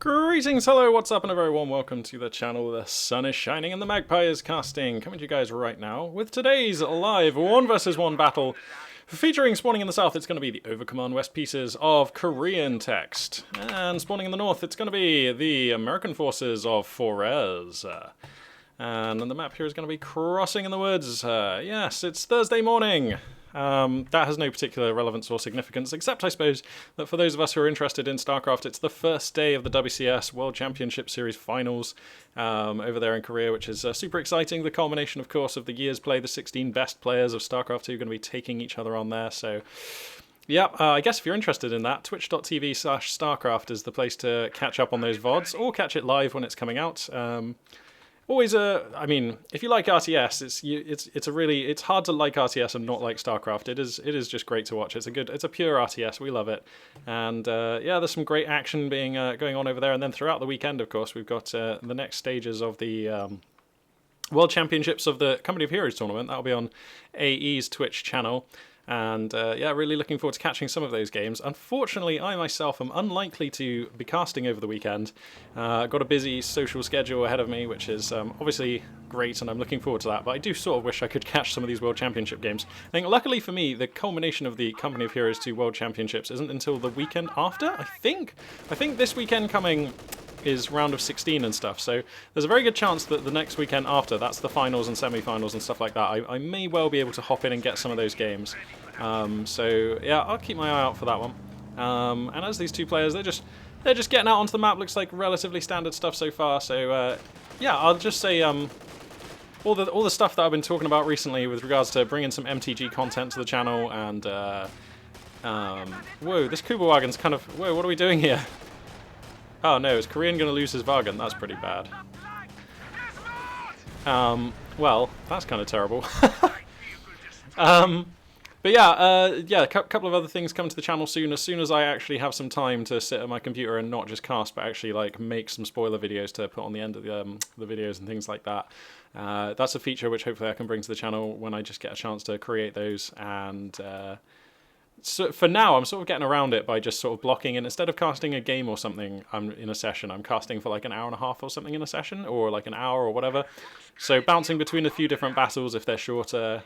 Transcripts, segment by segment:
Greetings, hello, what's up, and a very warm welcome to the channel. The sun is shining and the magpie is casting. Coming to you guys right now with today's live 1 versus 1 battle. Featuring spawning in the south, it's going to be the Overcommand West pieces of Korean text. And spawning in the north, it's going to be the American forces of Forez. And the map here is going to be Crossing in the Woods. Yes, it's Thursday morning. That has no particular relevance or significance, except I suppose that for those of us who are interested in StarCraft, it's the first day of the WCS World Championship Series Finals over there in Korea, which is super exciting. The culmination, of course, of the year's play. The 16 best players of StarCraft 2 are going to be taking each other on there, so... Yeah, I guess if you're interested in that, twitch.tv/StarCraft is the place to catch up on those VODs, or catch it live when it's coming out. Always I mean, if you like RTS, it's hard to like RTS and not like StarCraft. It is just great to watch. It's a pure RTS. We love it, and yeah, there's some great action going on over there. And then throughout the weekend, of course, we've got the next stages of the World Championships of the Company of Heroes tournament. That'll be on AE's Twitch channel. And yeah, really looking forward to catching some of those games. Unfortunately, I myself am unlikely to be casting over the weekend. Got a busy social schedule ahead of me, which is obviously great, and I'm looking forward to that. But I do sort of wish I could catch some of these World Championship games. I think, luckily for me, the culmination of the Company of Heroes 2 World Championships isn't until the weekend after, I think. I think this weekend coming is round of 16 and stuff, so there's a very good chance that the next weekend after, that's the finals and semi-finals and stuff like that, I may well be able to hop in and get some of those games. So yeah, I'll keep my eye out for that one. And as these two players, they're just getting out onto the map. Looks like relatively standard stuff so far, so yeah, I'll just say all the stuff that I've been talking about recently with regards to bringing some MTG content to the channel, and whoa, this Kuba wagon's kind of, whoa, what are we doing here? Oh no, is Korean going to lose his Vargan? That's pretty bad. Well, that's kind of terrible. But yeah, yeah, a couple of other things coming to the channel soon. As soon as I actually have some time to sit at my computer and not just cast, but actually like make some spoiler videos to put on the end of the videos and things like that. That's a feature which hopefully I can bring to the channel when I just get a chance to create those. And so for now, I'm sort of getting around it by just sort of blocking, and instead of casting a game or something in a session, I'm casting for like an hour and a half or something in a session, or like an hour or whatever. So bouncing between a few different battles if they're shorter,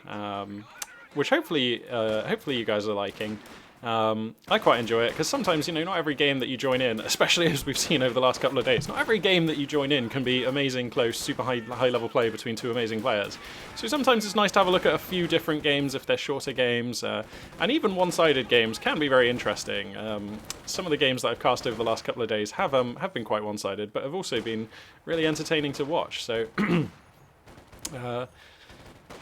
which hopefully you guys are liking. I quite enjoy it, because sometimes, you know, not every game that you join in, especially as we've seen over the last couple of days, not every game that you join in can be amazing, close, super high level play between two amazing players. So sometimes it's nice to have a look at a few different games if they're shorter games, and even one-sided games can be very interesting. Some of the games that I've cast over the last couple of days have been quite one-sided, but have also been really entertaining to watch. So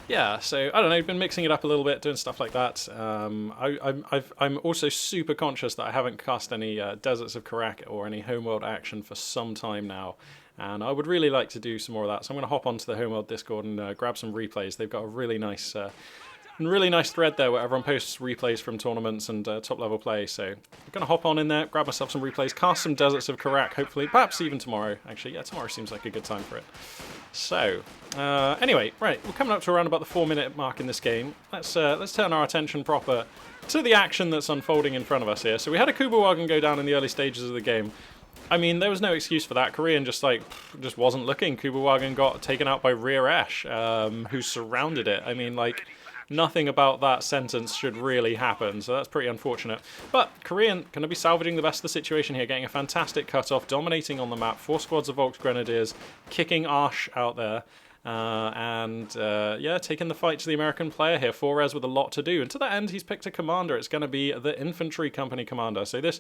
yeah, so I don't know, been mixing it up a little bit, doing stuff like that. I'm also super conscious that I haven't cast any Deserts of Karak or any Homeworld action for some time now, and I would really like to do some more of that. So I'm going to hop onto the Homeworld Discord and grab some replays. They've got a really nice thread there where everyone posts replays from tournaments and top level play. So I'm going to hop on in there, grab myself some replays, cast some Deserts of Karak, hopefully, perhaps even tomorrow. Actually, yeah, tomorrow seems like a good time for it. So, anyway, right, we're coming up to around about the 4-minute mark in this game. Let's turn our attention proper to the action that's unfolding in front of us here. So we had a Kuba wagon go down in the early stages of the game. I mean, there was no excuse for that. Korean just wasn't looking. Kuba wagon got taken out by Rear Ash, who surrounded it. I mean, like, nothing about that sentence should really happen, so that's pretty unfortunate. But Korean going to be salvaging the best of the situation here, getting a fantastic cut-off, dominating on the map, 4 squads of Volks Grenadiers, kicking Ash out there, and yeah, taking the fight to the American player here. Forez with a lot to do, and to that end, he's picked a commander. It's going to be the Infantry Company commander. So this,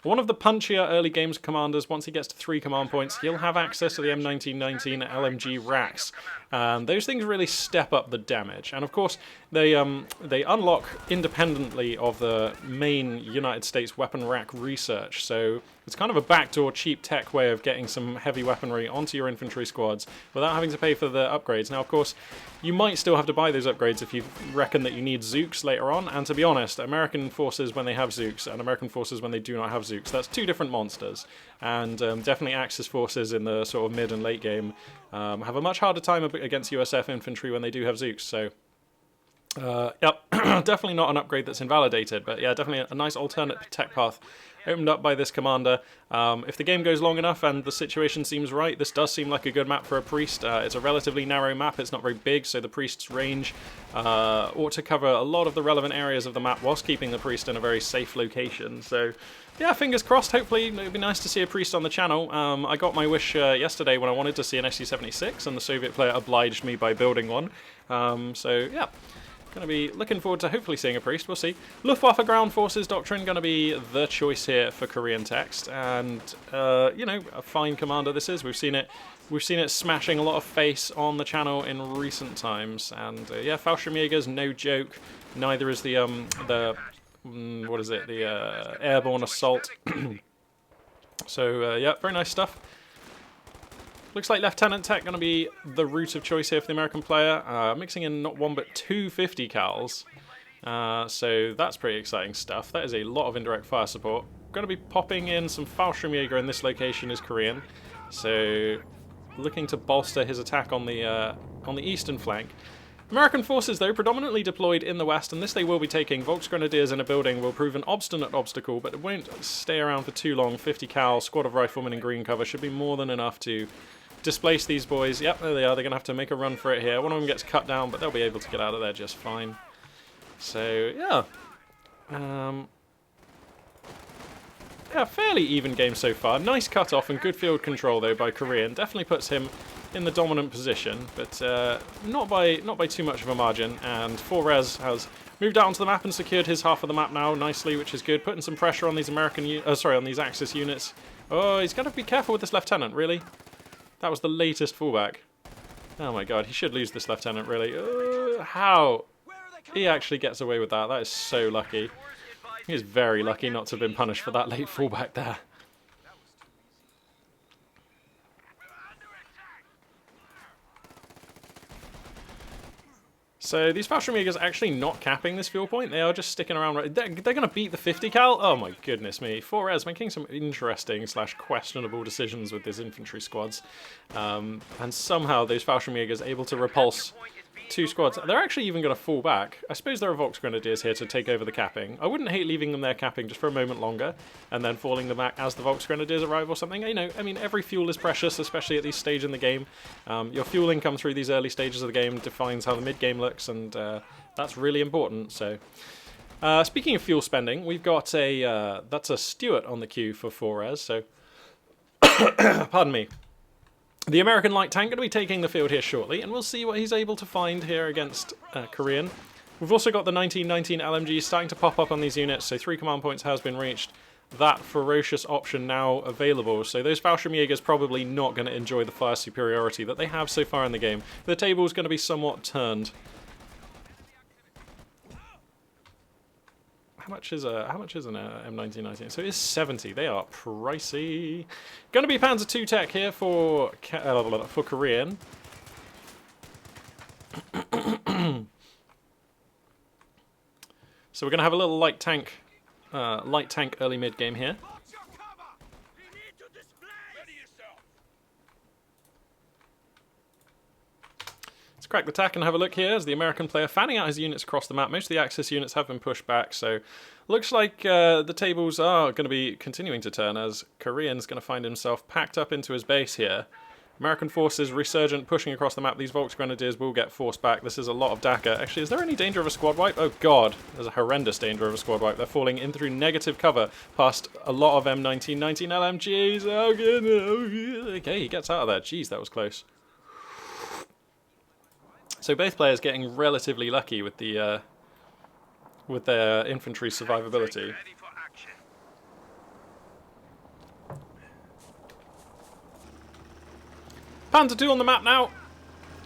one of the punchier early games commanders. Once he gets to 3 command points, he'll have access to the M1919 LMG racks. Those things really step up the damage, and of course they unlock independently of the main United States weapon rack research. So it's kind of a backdoor cheap tech way of getting some heavy weaponry onto your infantry squads without having to pay for the upgrades. Now, of course, you might still have to buy those upgrades if you reckon that you need Zooks later on, and to be honest, American forces when they have Zooks and American forces when they do not have Zooks, that's 2 different monsters. And definitely Axis forces in the sort of mid and late game have a much harder time against USF infantry when they do have Zooks. So yep, definitely not an upgrade that's invalidated, but yeah, definitely a nice alternate tech path opened up by this commander. If the game goes long enough and the situation seems right, this does seem like a good map for a priest. It's a relatively narrow map, it's not very big, so the priest's range ought to cover a lot of the relevant areas of the map whilst keeping the priest in a very safe location. So yeah, fingers crossed. Hopefully it would be nice to see a priest on the channel. I got my wish yesterday when I wanted to see an SU-76, and the Soviet player obliged me by building one. So yeah, going to be looking forward to hopefully seeing a priest. We'll see. Luftwaffe Ground Forces Doctrine going to be the choice here for Korean text, and you know, a fine commander this is. We've seen it smashing a lot of face on the channel in recent times, and yeah, Fallschirmjäger's no joke. Neither is the what is it? The airborne assault. So yeah, very nice stuff. Looks like Lieutenant Tech going to be the route of choice here for the American player, mixing in not one but two 50 cals. So that's pretty exciting stuff. That is a lot of indirect fire support. Going to be popping in some Fallschirmjäger in this location is Korean, so looking to bolster his attack on the eastern flank. American forces, though, predominantly deployed in the west, and this they will be taking. Volksgrenadiers in a building will prove an obstinate obstacle, but it won't stay around for too long. 50 cal, squad of riflemen in green cover should be more than enough to displace these boys. Yep, there they are. They're going to have to make a run for it here. One of them gets cut down, but they'll be able to get out of there just fine. So, yeah. Yeah, fairly even game so far. Nice cut-off and good field control, though, by Korean. Definitely puts him in the dominant position, but not by too much of a margin. And Forez has moved out onto the map and secured his half of the map now nicely, which is good. Putting some pressure on these on these Axis units. Oh, he's got to be careful with this lieutenant, really. That was the latest fallback. Oh my god, he should lose this lieutenant, really. How? He actually gets away with that. That is so lucky. He is very lucky not to have been punished for that late fallback there. So these Fallschirmjägers are actually not capping this fuel point. They are just sticking around. They're going to beat the 50 cal? Oh my goodness me. Forez making some interesting / questionable decisions with his infantry squads. And somehow those Fallschirmjägers are able to repulse two squads. They're actually even going to fall back. I suppose there are Volksgrenadiers here to take over the capping. I wouldn't hate leaving them there capping just for a moment longer and then falling them back as the Volksgrenadiers arrive or something. You know, I mean, every fuel is precious, especially at this stage in the game. Your fuel income through these early stages of the game defines how the mid-game looks, and that's really important. So, speaking of fuel spending, we've got that's a Stuart on the queue for Forez, so pardon me. The American light tank going to be taking the field here shortly, and we'll see what he's able to find here against Korean. We've also got the 1919 LMGs starting to pop up on these units, so 3 command points has been reached. That ferocious option now available, so those Fallschirmjägers probably not going to enjoy the fire superiority that they have so far in the game. The table's going to be somewhat turned. How much is an M1919? So it is 70. They are pricey. Going to be Panzer II tech here for Korean. So we're going to have a little light tank early mid game here. Crack the tack and have a look here as the American player fanning out his units across the map. Most of the Axis units have been pushed back, so looks like the tables are going to be continuing to turn as Korean's going to find himself packed up into his base here. American forces resurgent pushing across the map. These Volksgrenadiers will get forced back. This is a lot of Dakar. Actually, is there any danger of a squad wipe? Oh god, there's a horrendous danger of a squad wipe. They're falling in through negative cover past a lot of M1919 LMGs. Oh goodness. Okay, he gets out of there. Jeez, that was close. So both players getting relatively lucky with the with their infantry survivability. Panzer II on the map now.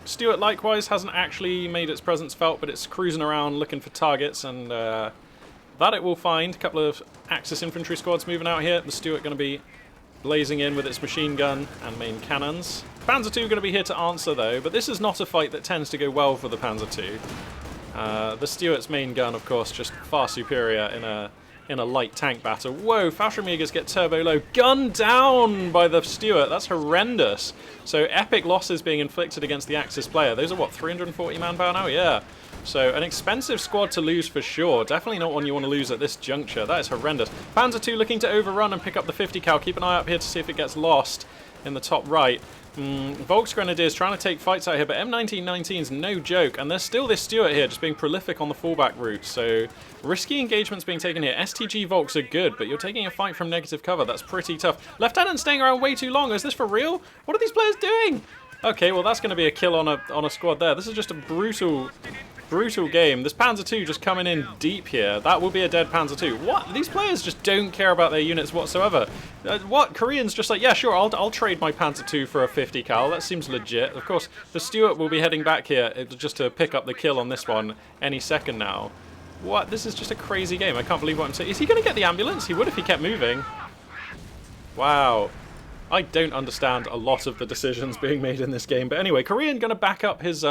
Stuart likewise hasn't actually made its presence felt, but it's cruising around looking for targets, and that it will find. A couple of Axis infantry squads moving out here. The Stuart going to be blazing in with its machine gun and main cannons. Panzer II going to be here to answer though, but this is not a fight that tends to go well for the Panzer II. The Stuart's main gun, of course, just far superior in a light tank battle. Whoa, Fallschirmjägers get turbo low. Gunned down by the Stuart. That's horrendous. So epic losses being inflicted against the Axis player. Those are what, 340 manpower now? Yeah. So an expensive squad to lose for sure. Definitely not one you want to lose at this juncture. That is horrendous. Panzer II looking to overrun and pick up the 50 cal. Keep an eye up here to see if it gets lost in the top right. Volksgrenadiers trying to take fights out here, but M1919's no joke, and there's still this Stuart here just being prolific on the fallback route, so risky engagements being taken here. STG Volks are good, but you're taking a fight from negative cover. That's pretty tough. Lieutenant staying around way too long. Is this for real? What are these players doing? Okay, well that's going to be a kill on a squad there. This is just a brutal game. This Panzer II just coming in deep here. That will be a dead Panzer II. What? These players just don't care about their units whatsoever. What? Koreans just like, yeah, sure, I'll trade my Panzer II for a 50 cal. That seems legit. Of course, the Stuart will be heading back here just to pick up the kill on this one any second now. What? This is just a crazy game. I can't believe what I'm saying. Is he going to get the ambulance? He would if he kept moving. Wow. I don't understand a lot of the decisions being made in this game. But anyway, Korean going to back up his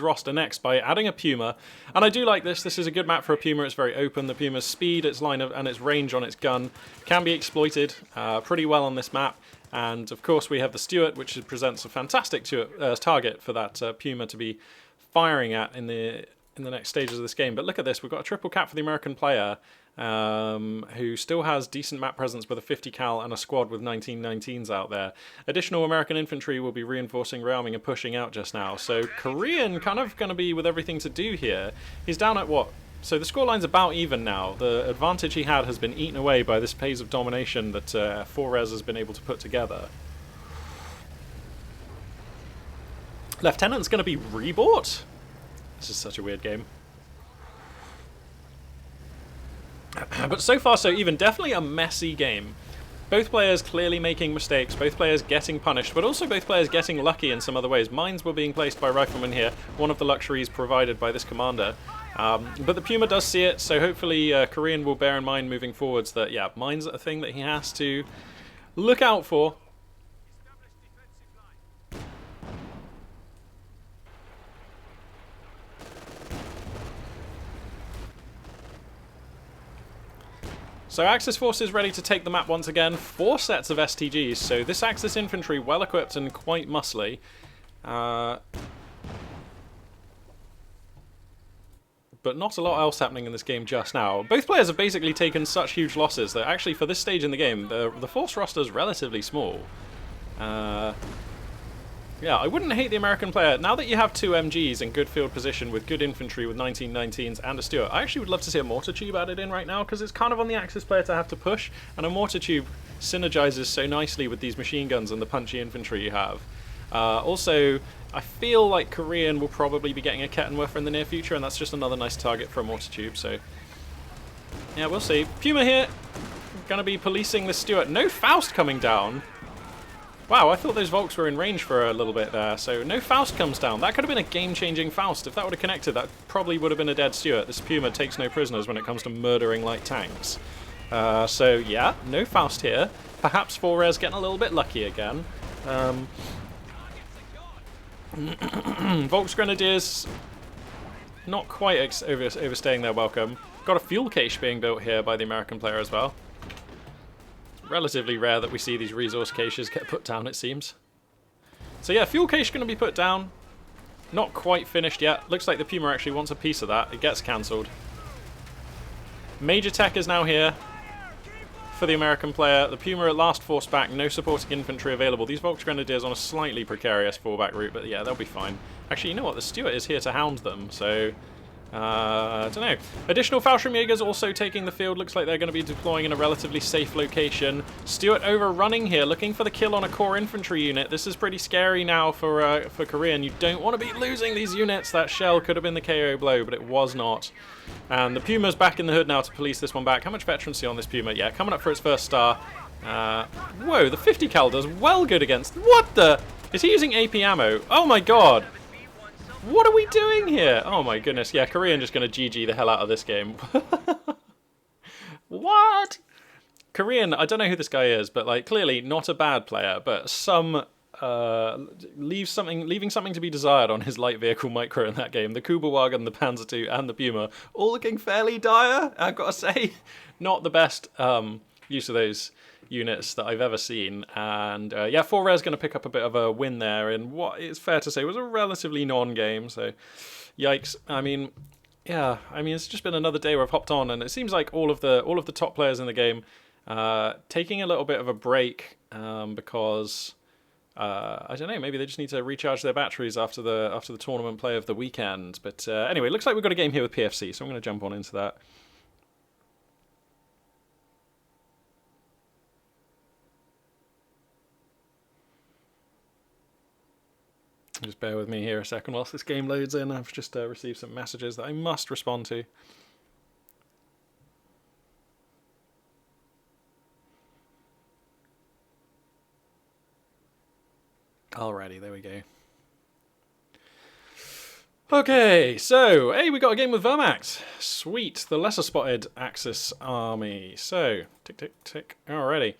roster next by adding a Puma, and I do like this. This is a good map for a Puma. It's very open. The Puma's speed, its line of, and its range on its gun can be exploited pretty well on this map. And of course, we have the Stuart, which presents a fantastic target for that Puma to be firing at in the next stages of this game. But look at this. We've got a triple cap for the American player, who still has decent map presence with a 50 cal and a squad with 1919s out there. Additional American infantry will be reinforcing, rearming and pushing out just now. So Korean kind of going to be with everything to do here. He's down at what? So the scoreline's about even now. The advantage he had has been eaten away by this phase of domination that 4Res has been able to put together. Lieutenant's going to be rebought? This is such a weird game. But so far so even, definitely a messy game. Both players clearly making mistakes, both players getting punished, but also both players getting lucky in some other ways. Mines were being placed by riflemen here, one of the luxuries provided by this commander. But the Puma does see it, so hopefully Korean will bear in mind moving forwards that, yeah, mines are a thing that he has to look out for. So Axis forces ready to take the map once again. 4 sets of STGs, so this Axis infantry well equipped and quite muscly. But not a lot else happening in this game just now. Both players have basically taken such huge losses that actually for this stage in the game, the force roster is relatively small. Yeah, I wouldn't hate the American player. Now that you have 2 MGs in good field position with good infantry with 1919s and a Stuart, I actually would love to see a mortar tube added in right now because it's kind of on the Axis player to have to push, and a mortar tube synergizes so nicely with these machine guns and the punchy infantry you have. Also, I feel like Korean will probably be getting a Kettenwerfer in the near future, and that's just another nice target for a mortar tube, so yeah, we'll see. Puma here, gonna be policing the Stuart. No Faust coming down. Wow, I thought those Volks were in range for a little bit there, so no Faust comes down. That could have been a game-changing Faust. If that would have connected, that probably would have been a dead Stuart. This Puma takes no prisoners when it comes to murdering light tanks. So yeah, no Faust here. Perhaps 4Res getting a little bit lucky again. Volksgrenadiers not quite overstaying their welcome. Got a fuel cache being built here by the American player as well. Relatively rare that we see these resource caches get put down, it seems. So yeah, fuel cache going to be put down. Not quite finished yet. Looks like the Puma actually wants a piece of that. It gets cancelled. Major tech is now here for the American player. The Puma at last forced back. No supporting infantry available. These Volksgrenadiers on a slightly precarious fallback route, but yeah, they'll be fine. Actually, you know what? The Stuart is here to hound them, so I don't know. Additional Fallschirmjägers also taking the field. Looks like they're going to be deploying in a relatively safe location. Stuart overrunning here, looking for the kill on a core infantry unit. This is pretty scary now for Korean. You don't want to be losing these units. That shell could have been the KO blow, but it was not. And the Puma's back in the hood now to police this one back. How much veterancy on this Puma? Yeah, coming up for its first star. Whoa, the 50 cal does well good against... What the... Is he using AP ammo? Oh my god. What are we doing here? Oh my goodness. Yeah, Korean just going to GG the hell out of this game. What? Korean, I don't know who this guy is, but like clearly not a bad player, but some leaving something to be desired on his light vehicle micro in that game. The Kugelwagen, the Panzer II, and the Puma all looking fairly dire, I've got to say. Not the best use of those units that I've ever seen, and yeah, 4Res going to pick up a bit of a win there in what it's fair to say was a relatively non-game, so Yikes. I mean, yeah, I mean, it's just been another day where I've hopped on, and it seems like all of the top players in the game taking a little bit of a break because I don't know, maybe they just need to recharge their batteries after the tournament play of the weekend. But anyway, looks like we've got a game here with PFC, so I'm going to jump on into that. Just bear with me here a second whilst this game loads in. I've just received some messages that I must respond to. Alrighty, there we go. Okay, so, hey, we got a game with Wehrmacht. Sweet, the lesser spotted Axis army. So, tick, tick, tick, alrighty.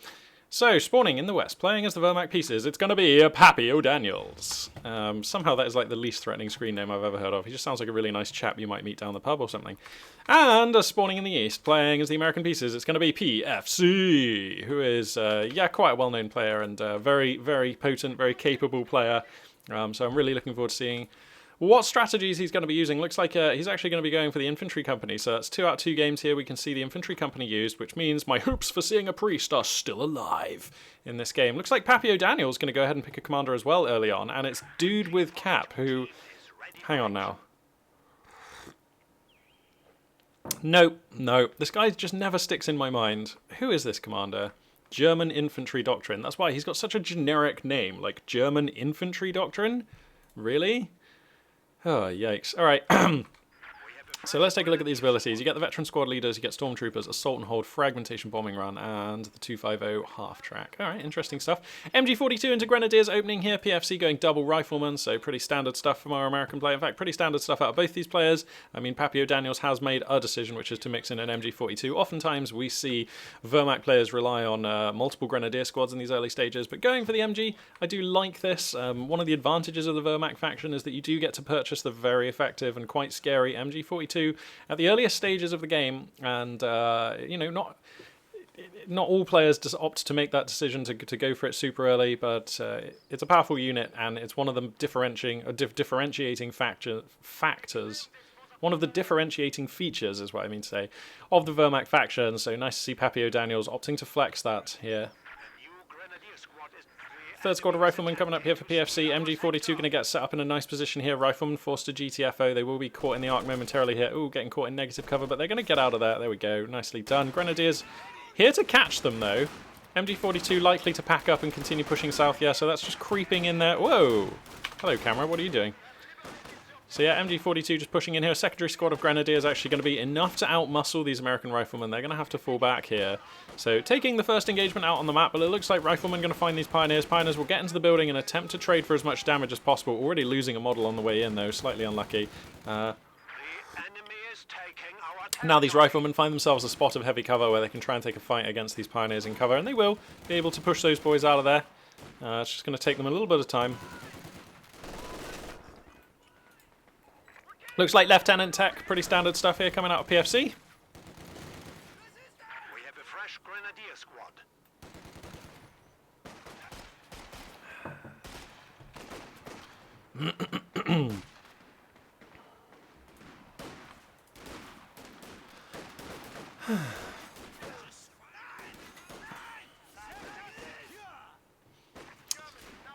So, spawning in the west, playing as the Wehrmacht pieces, it's going to be Pappy O'Daniels. Somehow that is like the least threatening screen name I've ever heard of. He just sounds like a really nice chap you might meet down the pub or something. And spawning in the east, playing as the American pieces, it's going to be PFC, who is, yeah, quite a well-known player and very, very potent, very capable player. So I'm really looking forward to seeing what strategies he's going to be using. Looks like he's actually going to be going for the infantry company. So that's 2 out of 2 games here we can see the infantry company used, which means my hopes for seeing a priest are still alive in this game. Looks like Pappy O'Daniel's going to go ahead and pick a commander as well early on, and it's Dude with Cap who... Hang on now. Nope, no. This guy just never sticks in my mind. Who is this commander? German Infantry Doctrine. That's why he's got such a generic name, like German Infantry Doctrine? Really? Oh, yikes. Alright. So let's take a look at these abilities. You get the veteran squad leaders, you get stormtroopers, assault and hold, fragmentation bombing run, and the 250 half track. Alright, interesting stuff. MG42 into Grenadiers opening here. PFC going double rifleman, so pretty standard stuff from our American player. In fact, pretty standard stuff out of both these players. I mean, Pappy O'Daniels has made a decision, which is to mix in an MG42. Oftentimes we see Wehrmacht players rely on multiple Grenadier squads in these early stages, but going for the MG, I do like this. One of the advantages of the Wehrmacht faction is that you do get to purchase the very effective and quite scary MG42 at the earliest stages of the game, and you know, not all players just opt to make that decision to go for it super early, but it's a powerful unit, and it's one of the differentiating factors. One of the differentiating features is what I mean to say of the Wehrmacht faction. So nice to see Pappy O'Daniels opting to flex that here. Third squad of Riflemen coming up here for PFC. MG42 going to get set up in a nice position here. Riflemen forced to GTFO. They will be caught in the arc momentarily here. Ooh, getting caught in negative cover, but they're going to get out of there. There we go. Nicely done. Grenadiers here to catch them, though. MG42 likely to pack up and continue pushing south. Yeah, so that's just creeping in there. Whoa. Hello, camera. What are you doing? So yeah, MG42 just pushing in here. A secondary squad of Grenadiers actually going to be enough to outmuscle these American Riflemen. They're going to have to fall back here. So taking the first engagement out on the map, but it looks like Riflemen are going to find these Pioneers. Pioneers will get into the building and attempt to trade for as much damage as possible. Already losing a model on the way in, though. Slightly unlucky. Now these Riflemen find themselves a spot of heavy cover where they can try and take a fight against these Pioneers in cover, and they will be able to push those boys out of there. It's just going to take them a little bit of time. Looks like Lieutenant Tech, pretty standard stuff here coming out of PFC. We have a fresh Grenadier squad.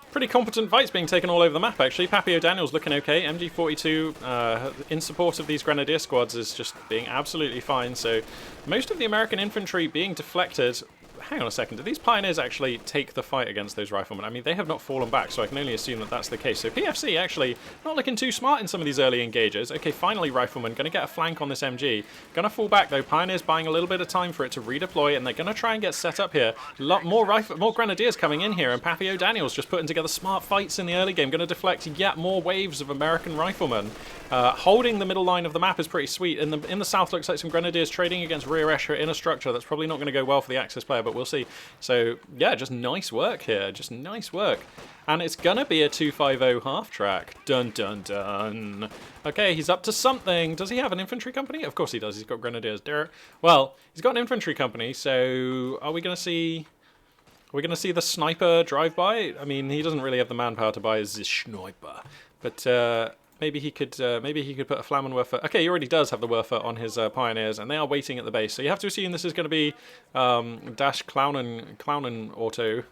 Pretty competent fights being taken all over the map, actually. Pappy O'Daniel's looking okay. MG42, in support of these Grenadier squads, is just being absolutely fine. So most of the American infantry being deflected. Hang on a second, do these Pioneers actually take the fight against those Riflemen? I mean, they have not fallen back, so I can only assume that that's the case. So PFC actually not looking too smart in some of these early engages. Okay, finally Riflemen going to get a flank on this MG. Going to fall back, though. Pioneers buying a little bit of time for it to redeploy, and they're going to try and get set up here. A lot more Grenadiers coming in here, and Pappy O'Daniel's just putting together smart fights in the early game. Going to deflect yet more waves of American Riflemen. Holding the middle line of the map is pretty sweet. In the south, looks like some Grenadiers trading against rear Escher in a structure. That's probably not going to go well for the Axis player, but we'll see. So, yeah, just nice work here. Just nice work. And it's going to be a 250 half-track. Dun, dun, dun. Okay, he's up to something. Does he have an infantry company? Of course he does. He's got Grenadiers. Well, he's got an infantry company, so are we going to see... Are we going to see the sniper drive by? I mean, he doesn't really have the manpower to buy the sniper. But, maybe he could put a Flammenwerfer. Okay, he already does have the Werfer on his Pioneers, and they are waiting at the base. So you have to assume this is going to be Dash Clownen Auto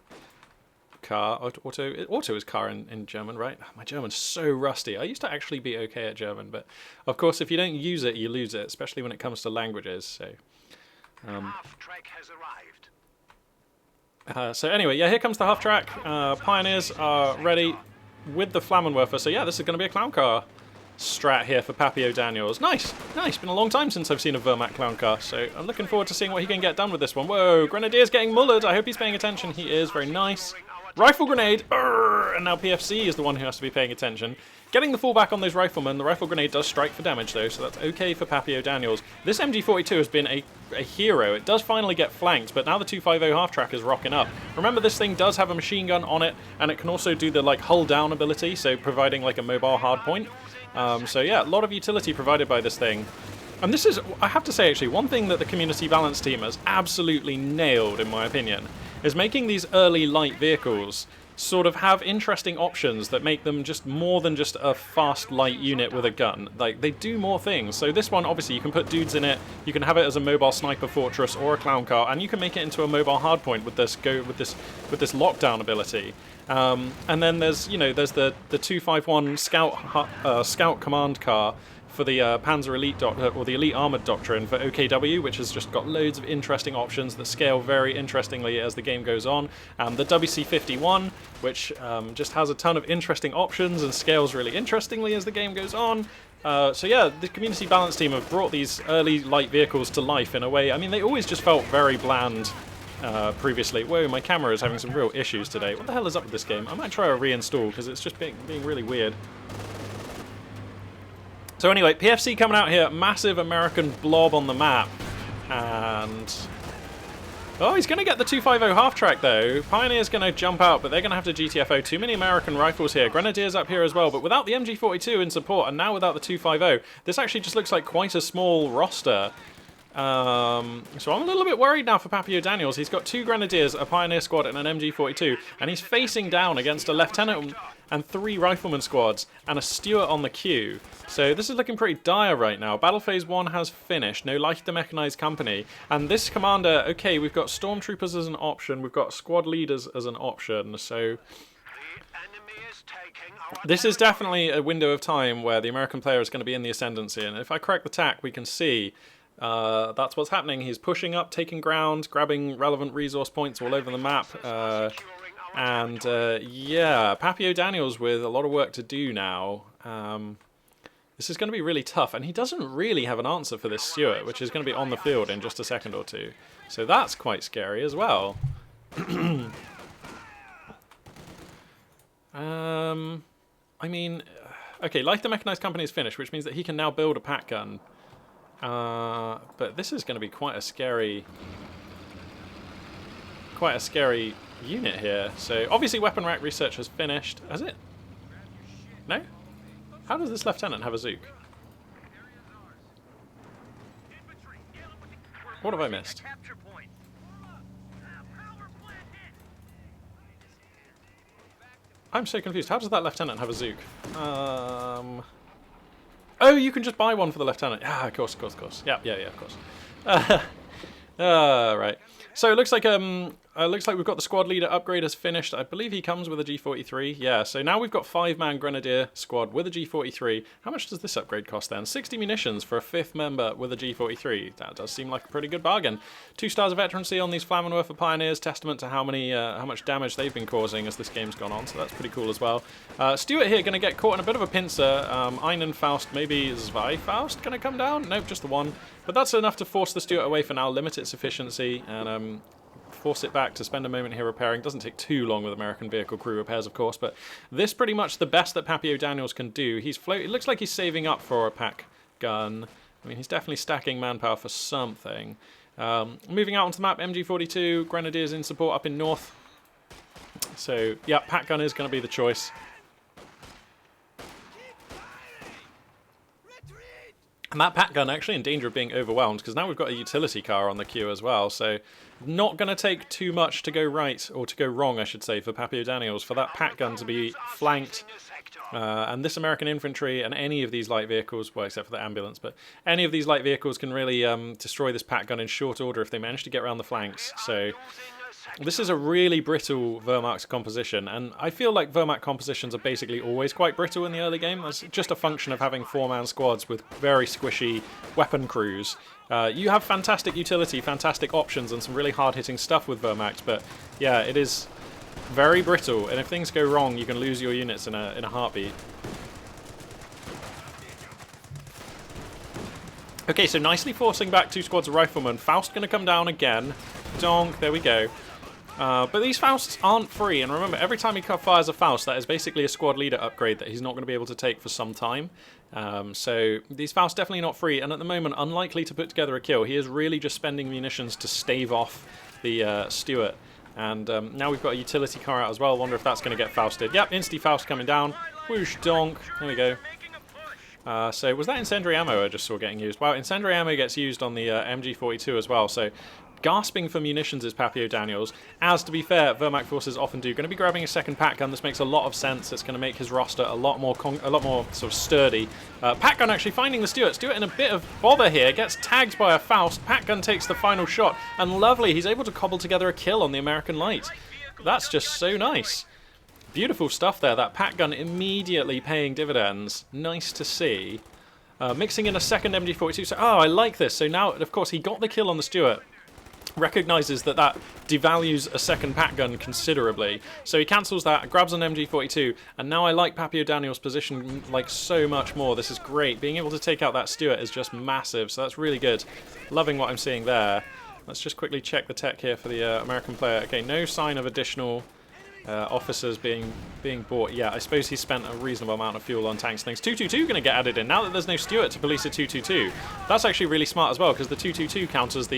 car. Auto is car in German, right? My German's so rusty. I used to actually be okay at German, but of course, if you don't use it, you lose it, especially when it comes to languages. So. Half-track has arrived. So anyway, yeah, here comes the half track. Pioneers are ready with the Flammenwerfer. So yeah, this is going to be a clown car strat here for Pappy O'Daniels. Nice, nice. Been a long time since I've seen a Vermac clown car, so I'm looking forward to seeing what he can get done with this one. Whoa, Grenadier's getting mullered. I hope he's paying attention. He is. Very nice. Rifle grenade. And now PFC is the one who has to be paying attention. Getting the fallback on those riflemen. The rifle grenade does strike for damage though, so that's okay for Pappy O'Daniels. This MG42 has been a hero. It does finally get flanked, but now the 250 half-track is rocking up. Remember, this thing does have a machine gun on it, and it can also do the like hull down ability, so providing like a mobile hardpoint. So yeah, a lot of utility provided by this thing. And this is, I have to say actually, one thing that the community balance team has absolutely nailed, in my opinion, is making these early light vehicles sort of have interesting options that make them just more than just a fast light unit with a gun. Like, they do more things. So this one, obviously, you can put dudes in it, you can have it as a mobile sniper fortress or a clown car, and you can make it into a mobile hardpoint with this lockdown ability. And then there's, you know, there's the 251 scout command car for the Panzer Elite or the Elite Armored Doctrine for OKW, which has just got loads of interesting options that scale very interestingly as the game goes on. The WC-51, which just has a ton of interesting options and scales really interestingly as the game goes on. So yeah, the community balance team have brought these early light vehicles to life in a way. I mean, they always just felt very bland previously. Whoa, my camera is having some real issues today. What the hell is up with this game? I might try a reinstall because it's just being really weird. So anyway, PFC coming out here, massive American blob on the map, and oh, he's going to get the 250 half-track though. Pioneer's going to jump out, but they're going to have to GTFO. Too many American rifles here. Grenadiers up here as well, but without the MG42 in support, and now without the 250, this actually just looks like quite a small roster. So I'm a little bit worried now for Pappy O'Daniels. He's got 2 Grenadiers, a Pioneer squad, and an MG42, and he's facing down against a Lieutenant and 3 Rifleman squads, and a Stuart on the queue. So this is looking pretty dire right now. Battle Phase 1 has finished, no Leichter Mechanized Company, and this commander, okay, we've got Stormtroopers as an option, we've got squad leaders as an option, so this is definitely a window of time where the American player is going to be in the ascendancy, and if I correct the tack, we can see that's what's happening. He's pushing up, taking ground, grabbing relevant resource points all over the map, yeah, Pappy O'Daniels with a lot of work to do now. This is going to be really tough, and he doesn't really have an answer for this Stuart, which is going to be on the field in just a second or two. So that's quite scary as well. I mean, okay, like the Mechanized Company is finished, which means that he can now build a pack gun. But this is going to be quite a scary unit here. So obviously weapon rack research has finished. Has it? No? How does this lieutenant have a Zook? What have I missed? I'm so confused. How does that lieutenant have a Zook? Oh, you can just buy one for the lieutenant. Ah, of course. Yeah, of course. Right. So it looks like we've got the squad leader upgrade has finished. I believe he comes with a G43. Yeah, so now we've got 5-man Grenadier squad with a G43. How much does this upgrade cost then? 60 munitions for a 5th member with a G43. That does seem like a pretty good bargain. 2 stars of veterancy on these Flammenwerfer Pioneers, testament to how much damage they've been causing as this game's gone on, so that's pretty cool as well. Stuart here going to get caught in a bit of a pincer. Einenfaust, maybe Zweifaust going to come down? Nope, just the one. But that's enough to force the Stuart away for now, limit its efficiency, and force it back to spend a moment here repairing. Doesn't take too long with American vehicle crew repairs, of course, but this pretty much the best that Pappy O'Daniels can do. It looks like he's saving up for a pack gun. I mean, he's definitely stacking manpower for something. Moving out onto the map, MG42, Grenadiers in support up in north. So, yeah, pack gun is going to be the choice. And that pack gun actually in danger of being overwhelmed, because now we've got a utility car on the queue as well, so Not going to take too much to go right, or to go wrong, I should say, for Pappy O'Daniels, for that pack gun to be flanked. And this American infantry and any of these light vehicles, well, except for the ambulance, but any of these light vehicles can really destroy this pack gun in short order if they manage to get around the flanks. So this is a really brittle Wehrmacht composition, and I feel like Wehrmacht compositions are basically always quite brittle in the early game. That's just a function of having 4-man squads with very squishy weapon crews. You have fantastic utility, fantastic options, and some really hard-hitting stuff with Wehrmacht, but yeah, it is very brittle, and if things go wrong, you can lose your units in a heartbeat. Okay, so nicely forcing back 2 squads of riflemen. Faust going to come down again. Donk, there we go. But these Fausts aren't free, and remember, every time he fires a Faust, that is basically a squad leader upgrade that he's not going to be able to take for some time. So these Fausts definitely not free, and at the moment unlikely to put together a kill. He is really just spending munitions to stave off the Stuart. And now we've got a utility car out as well. Wonder if that's going to get Fausted. Yep, Insti-Faust coming down. Whoosh, donk. There we go. So was that incendiary ammo I just saw getting used? Wow, incendiary ammo gets used on the MG42 as well. So gasping for munitions is Pappy O'Daniels. As, to be fair, Wehrmacht forces often do. Going to be grabbing a second pack gun. This makes a lot of sense. It's going to make his roster a lot more sort of sturdy. Pack gun actually finding the Stuart. Stuart in a bit of bother here. Gets tagged by a Faust. Pack gun takes the final shot. And lovely, he's able to cobble together a kill on the American Light. That's just so nice. Beautiful stuff there. That pack gun immediately paying dividends. Nice to see. Mixing in a second MG42. So, oh, I like this. So now, of course, he got the kill on the Stuart. Recognises that devalues a second pack gun considerably. So he cancels that, grabs an MG42, and now I like Pappy O'Daniels' position like so much more. This is great. Being able to take out that Stuart is just massive, so that's really good. Loving what I'm seeing there. Let's just quickly check the tech here for the American player. Okay, no sign of additional officers being bought. Yeah, I suppose he spent a reasonable amount of fuel on tanks and things. 222 going to get added in. Now that there's no Stuart to police a 222, that's actually really smart as well, because the 222 counters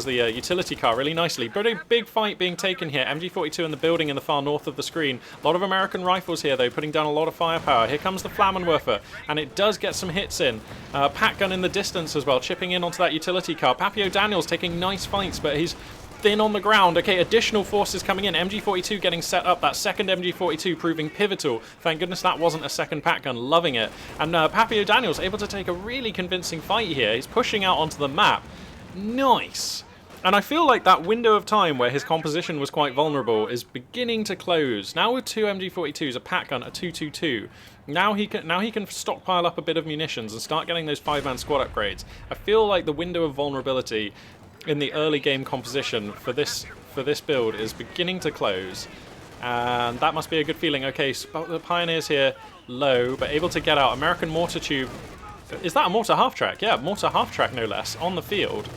the utility car really nicely. But a big fight being taken here. MG42 in the building in the far north of the screen. A lot of American rifles here, though, putting down a lot of firepower. Here comes the Flammenwerfer, and it does get some hits in. Pack gun in the distance as well, chipping in onto that utility car. Pappy O'Daniels taking nice fights, but he's thin on the ground. Okay, additional forces coming in. MG42 getting set up. That second MG42 proving pivotal. Thank goodness that wasn't a second pack gun. Loving it. And Pappy O'Daniels able to take a really convincing fight here. He's pushing out onto the map. Nice. And I feel like that window of time where his composition was quite vulnerable is beginning to close. Now with 2 MG42s, a pack gun, a 222, now he can stockpile up a bit of munitions and start getting those 5-man squad upgrades. I feel like the window of vulnerability in the early game composition for this build is beginning to close, and that must be a good feeling. Okay, so the Pioneers here low, but able to get out. American mortar tube. Is that a mortar half-track? Yeah, mortar half-track no less, on the field.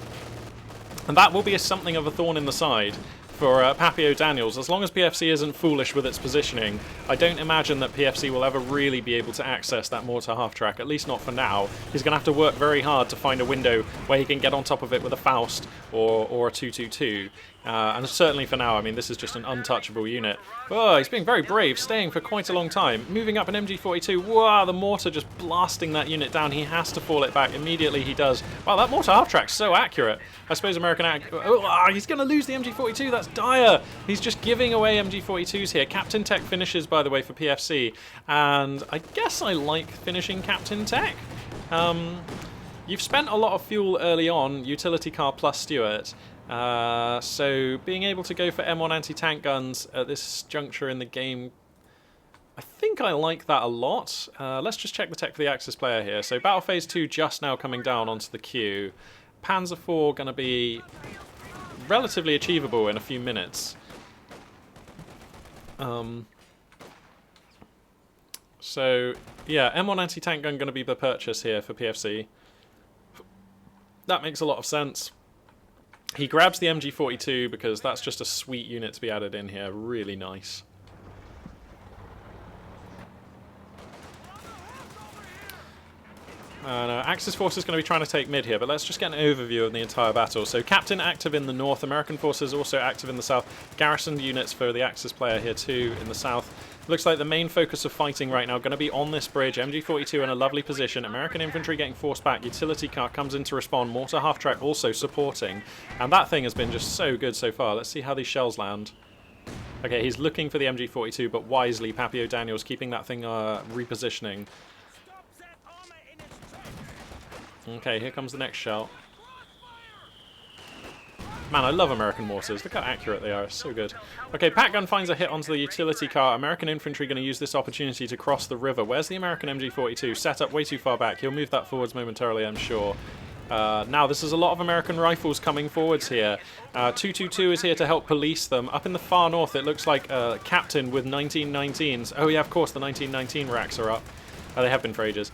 And that will be something of a thorn in the side for Pappy O'Daniels. As long as PFC isn't foolish with its positioning, I don't imagine that PFC will ever really be able to access that mortar half-track, at least not for now. He's going to have to work very hard to find a window where he can get on top of it with a Faust or a 222. And certainly for now, I mean, this is just an untouchable unit. Oh, he's being very brave, staying for quite a long time. Moving up an MG42. Wow, the mortar just blasting that unit down. He has to fall it back. Immediately he does. Wow, that mortar half-track's so accurate. I suppose American... he's going to lose the MG42. That's dire. He's just giving away MG42s here. Captain Tech finishes, by the way, for PFC. And I guess I like finishing Captain Tech. You've spent a lot of fuel early on, utility car plus Stuart. So being able to go for M1 anti-tank guns at this juncture in the game, I think I like that a lot. Let's just check the tech for the Axis player here. So Battle Phase 2 just now coming down onto the queue. Panzer IV going to be relatively achievable in a few minutes. So yeah, M1 anti-tank gun going to be the purchase here for PFC. That makes a lot of sense. He grabs the MG42 because that's just a sweet unit to be added in here. Really nice. Axis force is going to be trying to take mid here, but let's just get an overview of the entire battle. So Captain active in the north, American forces also active in the south. Garrisoned units for the Axis player here too in the south. Looks like the main focus of fighting right now going to be on this bridge. MG42 in a lovely position. American infantry getting forced back. Utility car comes in to respond. Mortar half-track also supporting. And that thing has been just so good so far. Let's see how these shells land. Okay, he's looking for the MG42, but wisely, Pappy O'Daniel's keeping that thing repositioning. Okay, here comes the next shell. Man, I love American mortars. Look how accurate they are. It's so good. Okay, Pat Gun finds a hit onto the utility car. American infantry going to use this opportunity to cross the river. Where's the American MG42? Set up way too far back. He'll move that forwards momentarily, I'm sure. Now, this is a lot of American rifles coming forwards here. 222 is here to help police them. Up in the far north, it looks like a captain with 1919s. Oh, yeah, of course, the 1919 racks are up. They have been for ages.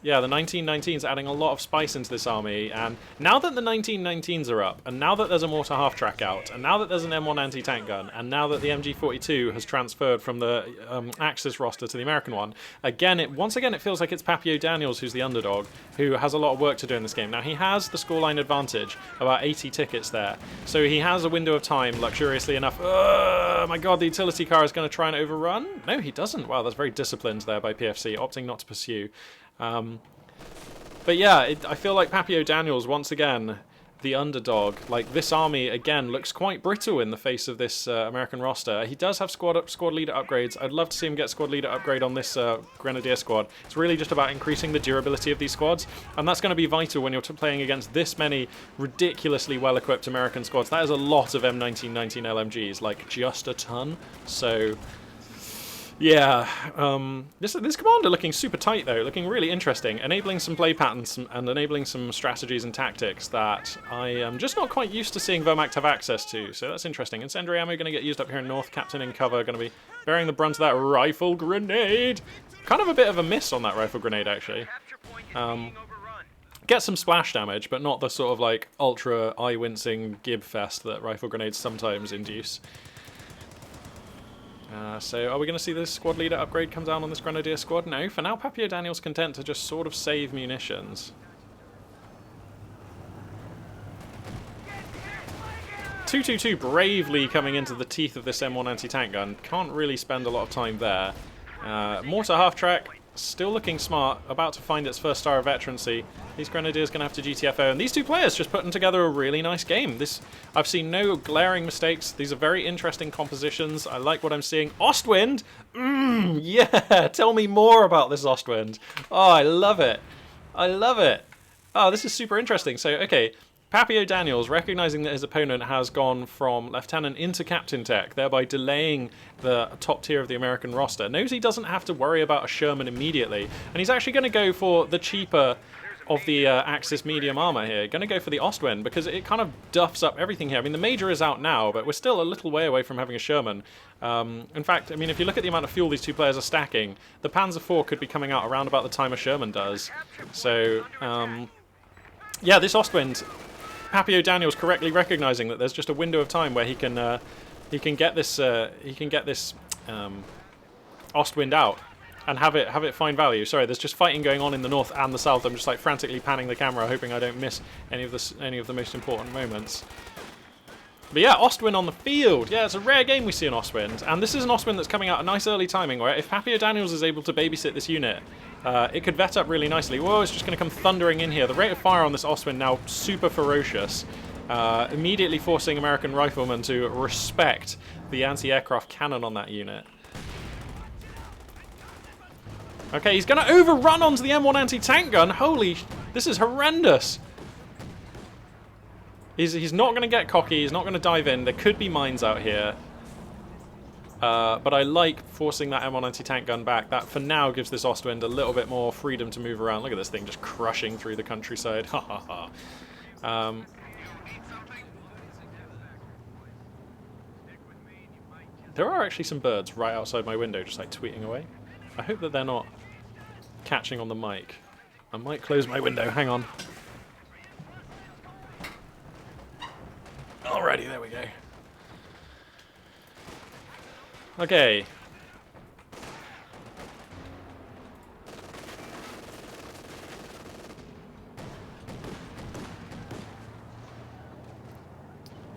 Yeah, the 1919s adding a lot of spice into this army, and now that the 1919s are up, and now that there's a mortar half-track out, and now that there's an M1 anti-tank gun, and now that the MG42 has transferred from the Axis roster to the American one, once again it feels like it's Pappy O'Daniels who's the underdog, who has a lot of work to do in this game. Now, he has the scoreline advantage, about 80 tickets there, so he has a window of time, luxuriously enough. Oh my god, the utility car is going to try and overrun? No, he doesn't. Wow, that's very disciplined there by PFC, opting not to pursue. But yeah, I feel like Pappy O'Daniel's, once again, the underdog. Like, this army, again, looks quite brittle in the face of this American roster. He does have squad leader upgrades. I'd love to see him get squad leader upgrade on this Grenadier squad. It's really just about increasing the durability of these squads, and that's going to be vital when you're playing against this many ridiculously well-equipped American squads. That is a lot of M1919 LMGs, like, just a ton. So... yeah, this commander looking super tight though, looking really interesting, enabling some play patterns and enabling some strategies and tactics that I am just not quite used to seeing Wehrmacht have access to, so that's interesting. Incendiary ammo going to get used up here in north, captain in cover, going to be bearing the brunt of that rifle grenade. Kind of a bit of a miss on that rifle grenade actually. Get some splash damage, but not the sort of like ultra eye-wincing gib fest that rifle grenades sometimes induce. So are we going to see this squad leader upgrade come down on this Grenadier squad? No. For now, Pappy O'Daniel's content to just sort of save munitions. 222 bravely coming into the teeth of this M1 anti-tank gun. Can't really spend a lot of time there. Mortar half-track, still looking smart, about to find its first star of veterancy. These Grenadiers going to have to GTFO, and these two players just putting together a really nice game. I've seen no glaring mistakes. These are very interesting compositions. I like what I'm seeing. Ostwind! Yeah! Tell me more about this Ostwind. Oh, I love it. I love it. Oh, this is super interesting. So, okay, Pappy O'Daniel's, recognizing that his opponent has gone from lieutenant into captain tech, thereby delaying the top tier of the American roster, knows he doesn't have to worry about a Sherman immediately, and he's actually going to go for the cheaper of the Axis medium armor here. Going to go for the Ostwind because it kind of duffs up everything here. I mean, the Major is out now, but we're still a little way away from having a Sherman. In fact, I mean, if you look at the amount of fuel these two players are stacking, the Panzer IV could be coming out around about the time a Sherman does. So, yeah, this Ostwind, Pappy O'Daniel's correctly recognizing that there's just a window of time where he can get this Ostwind out and have it find value. Sorry, there's just fighting going on in the north and the south. I'm just like frantically panning the camera, hoping I don't miss any of the most important moments. But yeah, Ostwind on the field. Yeah, it's a rare game we see an Ostwind, and this is an Ostwind that's coming out at nice early timing. Where if Pappy O'Daniel's is able to babysit this unit, it could vet up really nicely. Whoa, it's just going to come thundering in here. The rate of fire on this Ostwind now super ferocious, immediately forcing American riflemen to respect the anti-aircraft cannon on that unit. Okay, he's going to overrun onto the M1 anti-tank gun. Holy, this is horrendous. He's not going to get cocky. He's not going to dive in. There could be mines out here. But I like forcing that M1 anti-tank gun back. That, for now, gives this Ostwind a little bit more freedom to move around. Look at this thing just crushing through the countryside. Ha ha ha. There are actually some birds right outside my window just like tweeting away. I hope that they're not catching on the mic. I might close my window. Hang on. Alrighty, there we go. Okay.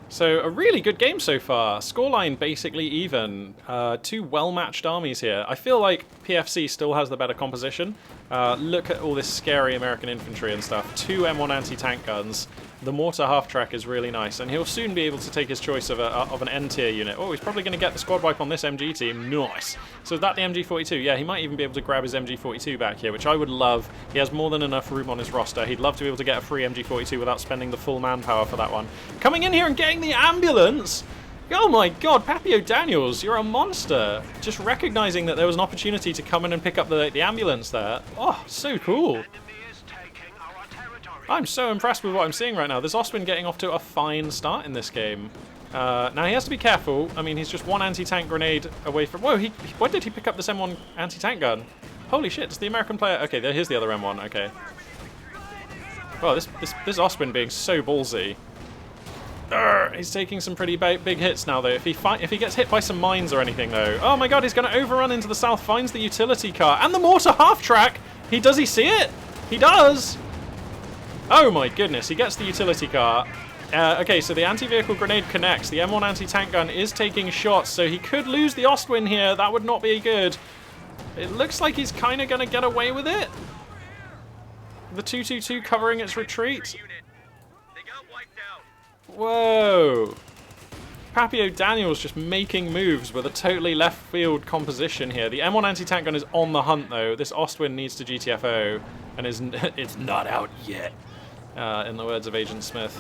So So a really good game so far. Scoreline basically even. Two well-matched armies here. I feel like PFC still has the better composition. Look at all this scary American infantry and stuff. Two M1 anti-tank guns. The mortar half-track is really nice, and he'll soon be able to take his choice of an N-tier unit. Oh, he's probably going to get the squad wipe on this MG team. Nice. So is that the MG42? Yeah, he might even be able to grab his MG42 back here, which I would love. He has more than enough room on his roster. He'd love to be able to get a free MG42 without spending the full manpower for that one. Coming in here and getting the ambulance! Oh my god, Pappy Daniels, you're a monster! Just recognizing that there was an opportunity to come in and pick up the ambulance there. Oh, so cool. I'm so impressed with what I'm seeing right now. There's Ostwin getting off to a fine start in this game. Now he has to be careful. I mean, he's just one anti-tank grenade away from... Whoa, when did he pick up this M1 anti-tank gun? Holy shit, it's the American player... Okay, here's the other M1, okay. Well, this Ostwin being so ballsy. He's taking some pretty big hits now, though. If he gets hit by some mines or anything, though... Oh my god, he's going to overrun into the south, finds the utility car. And the mortar half-track! Does he see it? He does! Oh my goodness, he gets the utility car. Okay, so the anti-vehicle grenade connects. The M1 anti-tank gun is taking shots, so he could lose the Ostwin here. That would not be good. It looks like he's kind of going to get away with it. The 222 covering its retreat. Whoa. Pappy Daniels just making moves with a totally left field composition here. The M1 anti-tank gun is on the hunt, though. This Ostwin needs to GTFO, and it's not out yet. In the words of Agent Smith.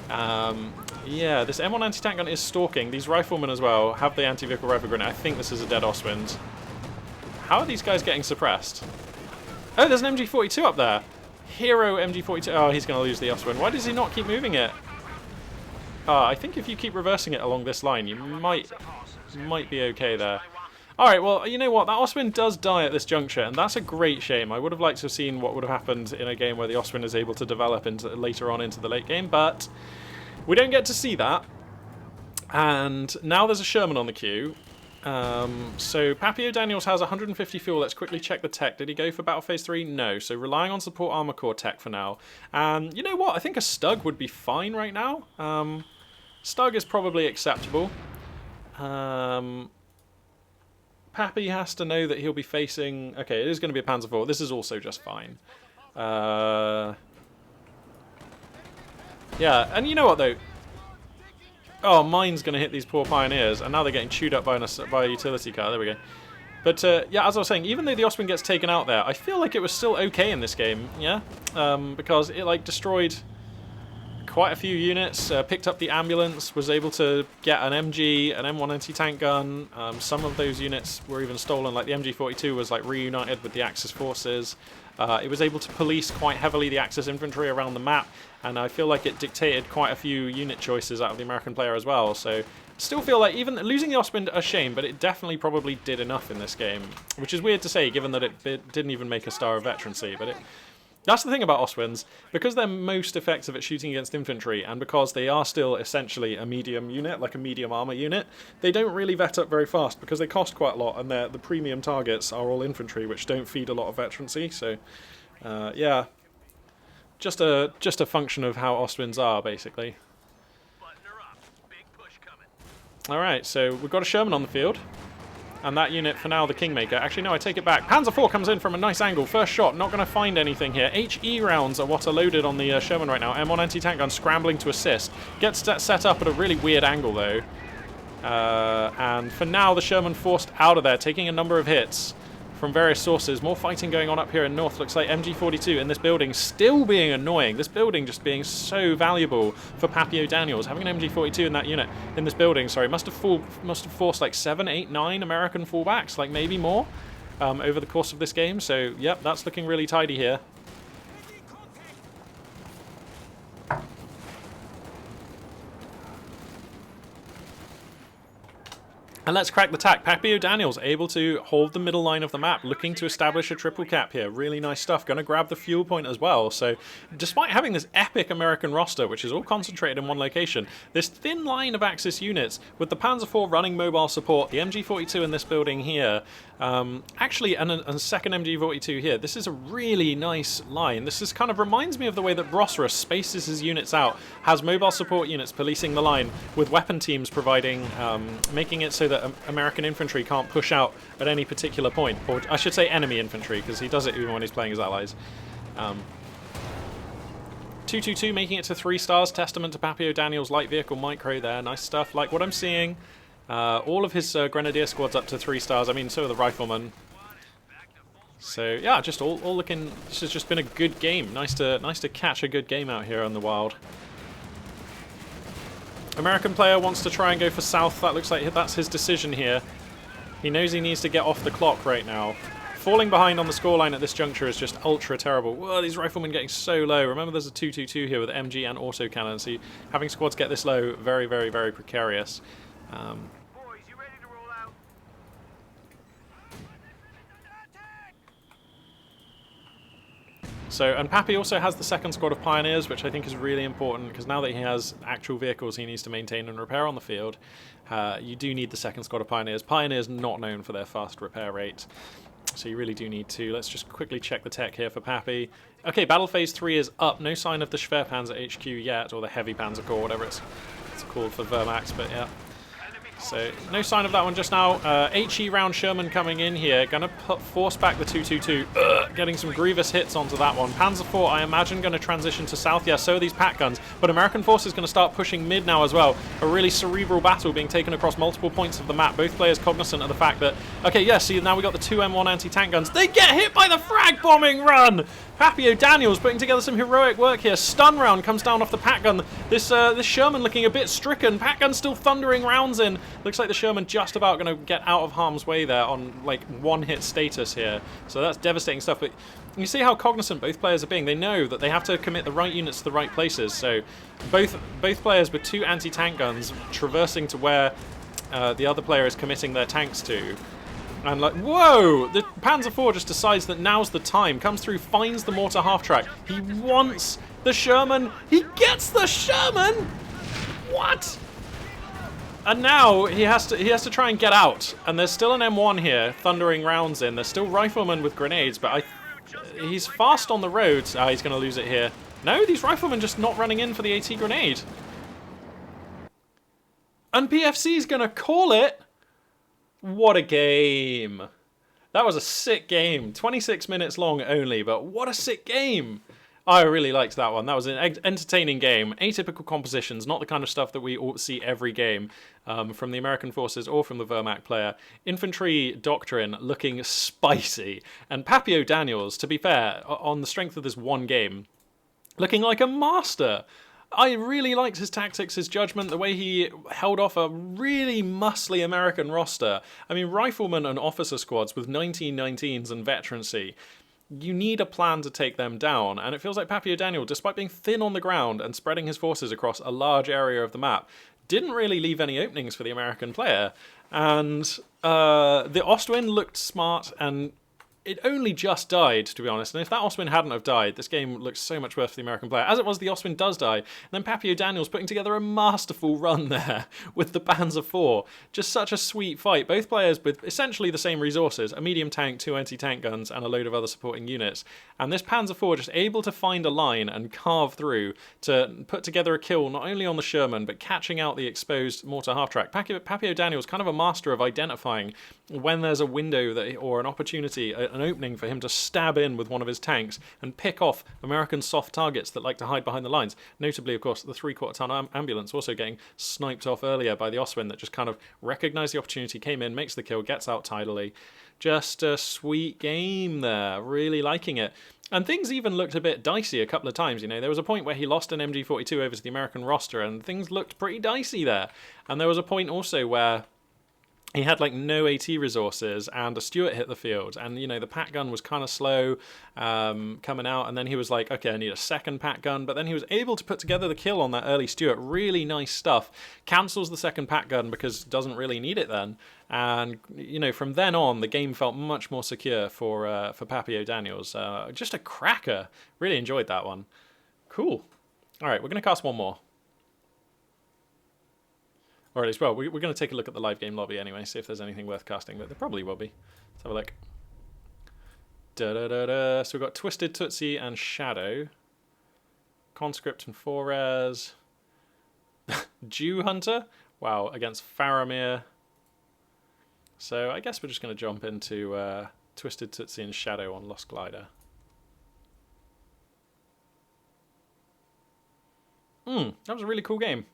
Yeah, this M1 anti-tank gun is stalking. These riflemen as well have the anti-vehicle rifle grenade. I think this is a dead Ostwind. How are these guys getting suppressed? Oh, there's an MG42 up there. Hero MG42. Oh, he's going to lose the Ostwind. Why does he not keep moving it? I think if you keep reversing it along this line, you might be okay there. Alright, well, you know what? That Ostwin does die at this juncture, and that's a great shame. I would have liked to have seen what would have happened in a game where the Ostwin is able to develop later on into the late game, but we don't get to see that. And now there's a Sherman on the queue. So Pappy Daniels has 150 fuel. Let's quickly check the tech. Did he go for Battle Phase 3? No. So relying on support armor core tech for now. And you know what? I think a Stug would be fine right now. Stug is probably acceptable. Pappy has to know that he'll be facing... Okay, it is going to be a Panzer IV. This is also just fine. Yeah, and you know what, though? Oh, mine's going to hit these poor pioneers, and now they're getting chewed up by a utility car. There we go. But, yeah, as I was saying, even though the Ostwin gets taken out there, I feel like it was still okay in this game, yeah? Because it, like, destroyed quite a few units, picked up the ambulance, was able to get an MG, an M1 anti-tank gun. Some of those units were even stolen, like the MG42 was like reunited with the Axis forces. It was able to police quite heavily the Axis infantry around the map, and I feel like it dictated quite a few unit choices out of the American player as well. So still feel like even losing the Ostwind a shame, but it definitely probably did enough in this game, which is weird to say given that it didn't even make a star of veterancy, but that's the thing about Ostwinds, because they're most effective at shooting against infantry, and because they are still essentially a medium unit, like a medium armor unit, they don't really vet up very fast, because they cost quite a lot, and the premium targets are all infantry, which don't feed a lot of veterancy, so, yeah. Just a function of how Ostwinds are, basically. Alright, so we've got a Sherman on the field. And that unit, for now, the Kingmaker. Actually, no, I take it back. Panzer IV comes in from a nice angle. First shot, not going to find anything here. HE rounds are what are loaded on the Sherman right now. M1 anti-tank gun scrambling to assist. Gets set up at a really weird angle, though. And for now, the Sherman forced out of there, taking a number of hits from various sources. More fighting going on up here in north. Looks like MG42 in this building still being annoying. This building just being so valuable for Pappy Daniels. Having an MG42 in that unit, in this building, sorry, must have forced like 7, 8, 9 American fallbacks, like maybe more, over the course of this game. So, yep, that's looking really tidy here. And let's crack the tack. Pappy O'Daniel's able to hold the middle line of the map, looking to establish a triple cap here. Really nice stuff. Going to grab the fuel point as well. So despite having this epic American roster, which is all concentrated in one location, this thin line of Axis units, with the Panzer IV running mobile support, the MG42 in this building here, actually, and a second MG42 here, this is a really nice line. This is kind of reminds me of the way that Brosserus spaces his units out, has mobile support units policing the line, with weapon teams providing, making it so that American infantry can't push out at any particular point, or I should say enemy infantry, because he does it even when he's playing his allies. 222 making it to 3 stars, testament to Pappy O'Daniel's light vehicle micro there. Nice stuff, like what I'm seeing. All of his grenadier squads up to 3 stars. I mean, so are the riflemen. So yeah, just all looking. This has just been a good game. Nice to catch a good game out here on the wild. American player wants to try and go for south. That looks like that's his decision here. He knows he needs to get off the clock right now. Falling behind on the scoreline at this juncture is just ultra terrible. Whoa, these riflemen getting so low. Remember, there's a 222 here with MG and autocannon, so having squads get this low, very, very, very precarious. Boys, you ready to roll out? So, and Pappy also has the second squad of Pioneers, which I think is really important, because now that he has actual vehicles he needs to maintain and repair on the field, you do need the second squad of Pioneers. Pioneers not known for their fast repair rate, so you really do need to. Let's just quickly check the tech here for Pappy. Okay, Battle Phase 3 is up. No sign of the Schwerpanzer HQ yet, or the Heavy Panzer Corps, whatever it's called for Wehrmacht, but yeah. So, no sign of that one just now. HE round Sherman coming in here. Gonna force back the 222. Getting some grievous hits onto that one. Panzer IV, I imagine, going to transition to south. Yeah, so are these pack guns. But American forces going to start pushing mid now as well. A really cerebral battle being taken across multiple points of the map. Both players cognizant of the fact that, okay, yeah, see, now we got the 2 M1 anti-tank guns. They get hit by the frag bombing run! Pappy O'Daniel's putting together some heroic work here. Stun round comes down off the pack gun. This Sherman looking a bit stricken. Pack gun still thundering rounds in. Looks like the Sherman just about going to get out of harm's way there on like one-hit status here. So that's devastating stuff. But you see how cognizant both players are being. They know that they have to commit the right units to the right places. So both players with 2 anti-tank guns traversing to where the other player is committing their tanks to. And like, whoa! The Panzer IV just decides that now's the time. Comes through, finds the mortar half-track. He wants the Sherman. He gets the Sherman! What? And now he has to try and get out. And there's still an M1 here, thundering rounds in. There's still riflemen with grenades, but he's fast on the roads. Ah, he's going to lose it here. No, these riflemen just not running in for the AT grenade. And PFC's going to call it. What a game. That was a sick game. 26 minutes long only, but what a sick game. I really liked that one. That was an entertaining game. Atypical compositions, not the kind of stuff that we all see every game from the American forces or from the Wehrmacht player. Infantry doctrine looking spicy. And Pappy O'Daniel's, to be fair, on the strength of this one game, looking like a master. I really liked his tactics, his judgment, the way he held off a really muscly American roster. I mean, riflemen and officer squads with 1919s and veterancy. You need a plan to take them down, and it feels like Pappy O'Daniel, despite being thin on the ground and spreading his forces across a large area of the map, didn't really leave any openings for the American player. And the Ostwind looked smart, and it only just died, to be honest, and if that Ostwind hadn't have died, this game looks so much worse for the American player. As it was, the Ostwind does die, and then Pappy O'Daniel's putting together a masterful run there with the Panzer IV. Just such a sweet fight. Both players with essentially the same resources, a medium tank, 2 anti-tank guns, and a load of other supporting units. And this Panzer IV just able to find a line and carve through to put together a kill not only on the Sherman, but catching out the exposed mortar half-track. Pappy O'Daniel's kind of a master of identifying when there's a window or an opportunity, an opening for him to stab in with one of his tanks and pick off American soft targets that like to hide behind the lines. Notably, of course, the 3/4-ton ambulance also getting sniped off earlier by the Ostwind that just kind of recognized the opportunity, came in, makes the kill, gets out tidily. Just a sweet game there. Really liking it. And things even looked a bit dicey a couple of times, you know. There was a point where he lost an MG42 over to the American roster and things looked pretty dicey there. And there was a point also where he had like no AT resources, and a Stuart hit the field, and you know the Pat gun was kind of slow coming out, and then he was like, okay, I need a second Pat gun, but then he was able to put together the kill on that early Stuart. Really nice stuff. Cancels the second Pat gun because doesn't really need it then, and you know from then on the game felt much more secure for Pappy O'Daniels. Just a cracker. Really enjoyed that one. Cool. All right, we're gonna cast one more. Or at least, well, we're going to take a look at the live game lobby anyway, see if there's anything worth casting, but there probably will be. Let's have a look. Da-da-da-da. So we've got Twisted Tootsie and Shadow. Conscript and Forez. Jew Hunter? Wow, against Faramir. So I guess we're just going to jump into Twisted Tootsie and Shadow on Lost Glider. That was a really cool game.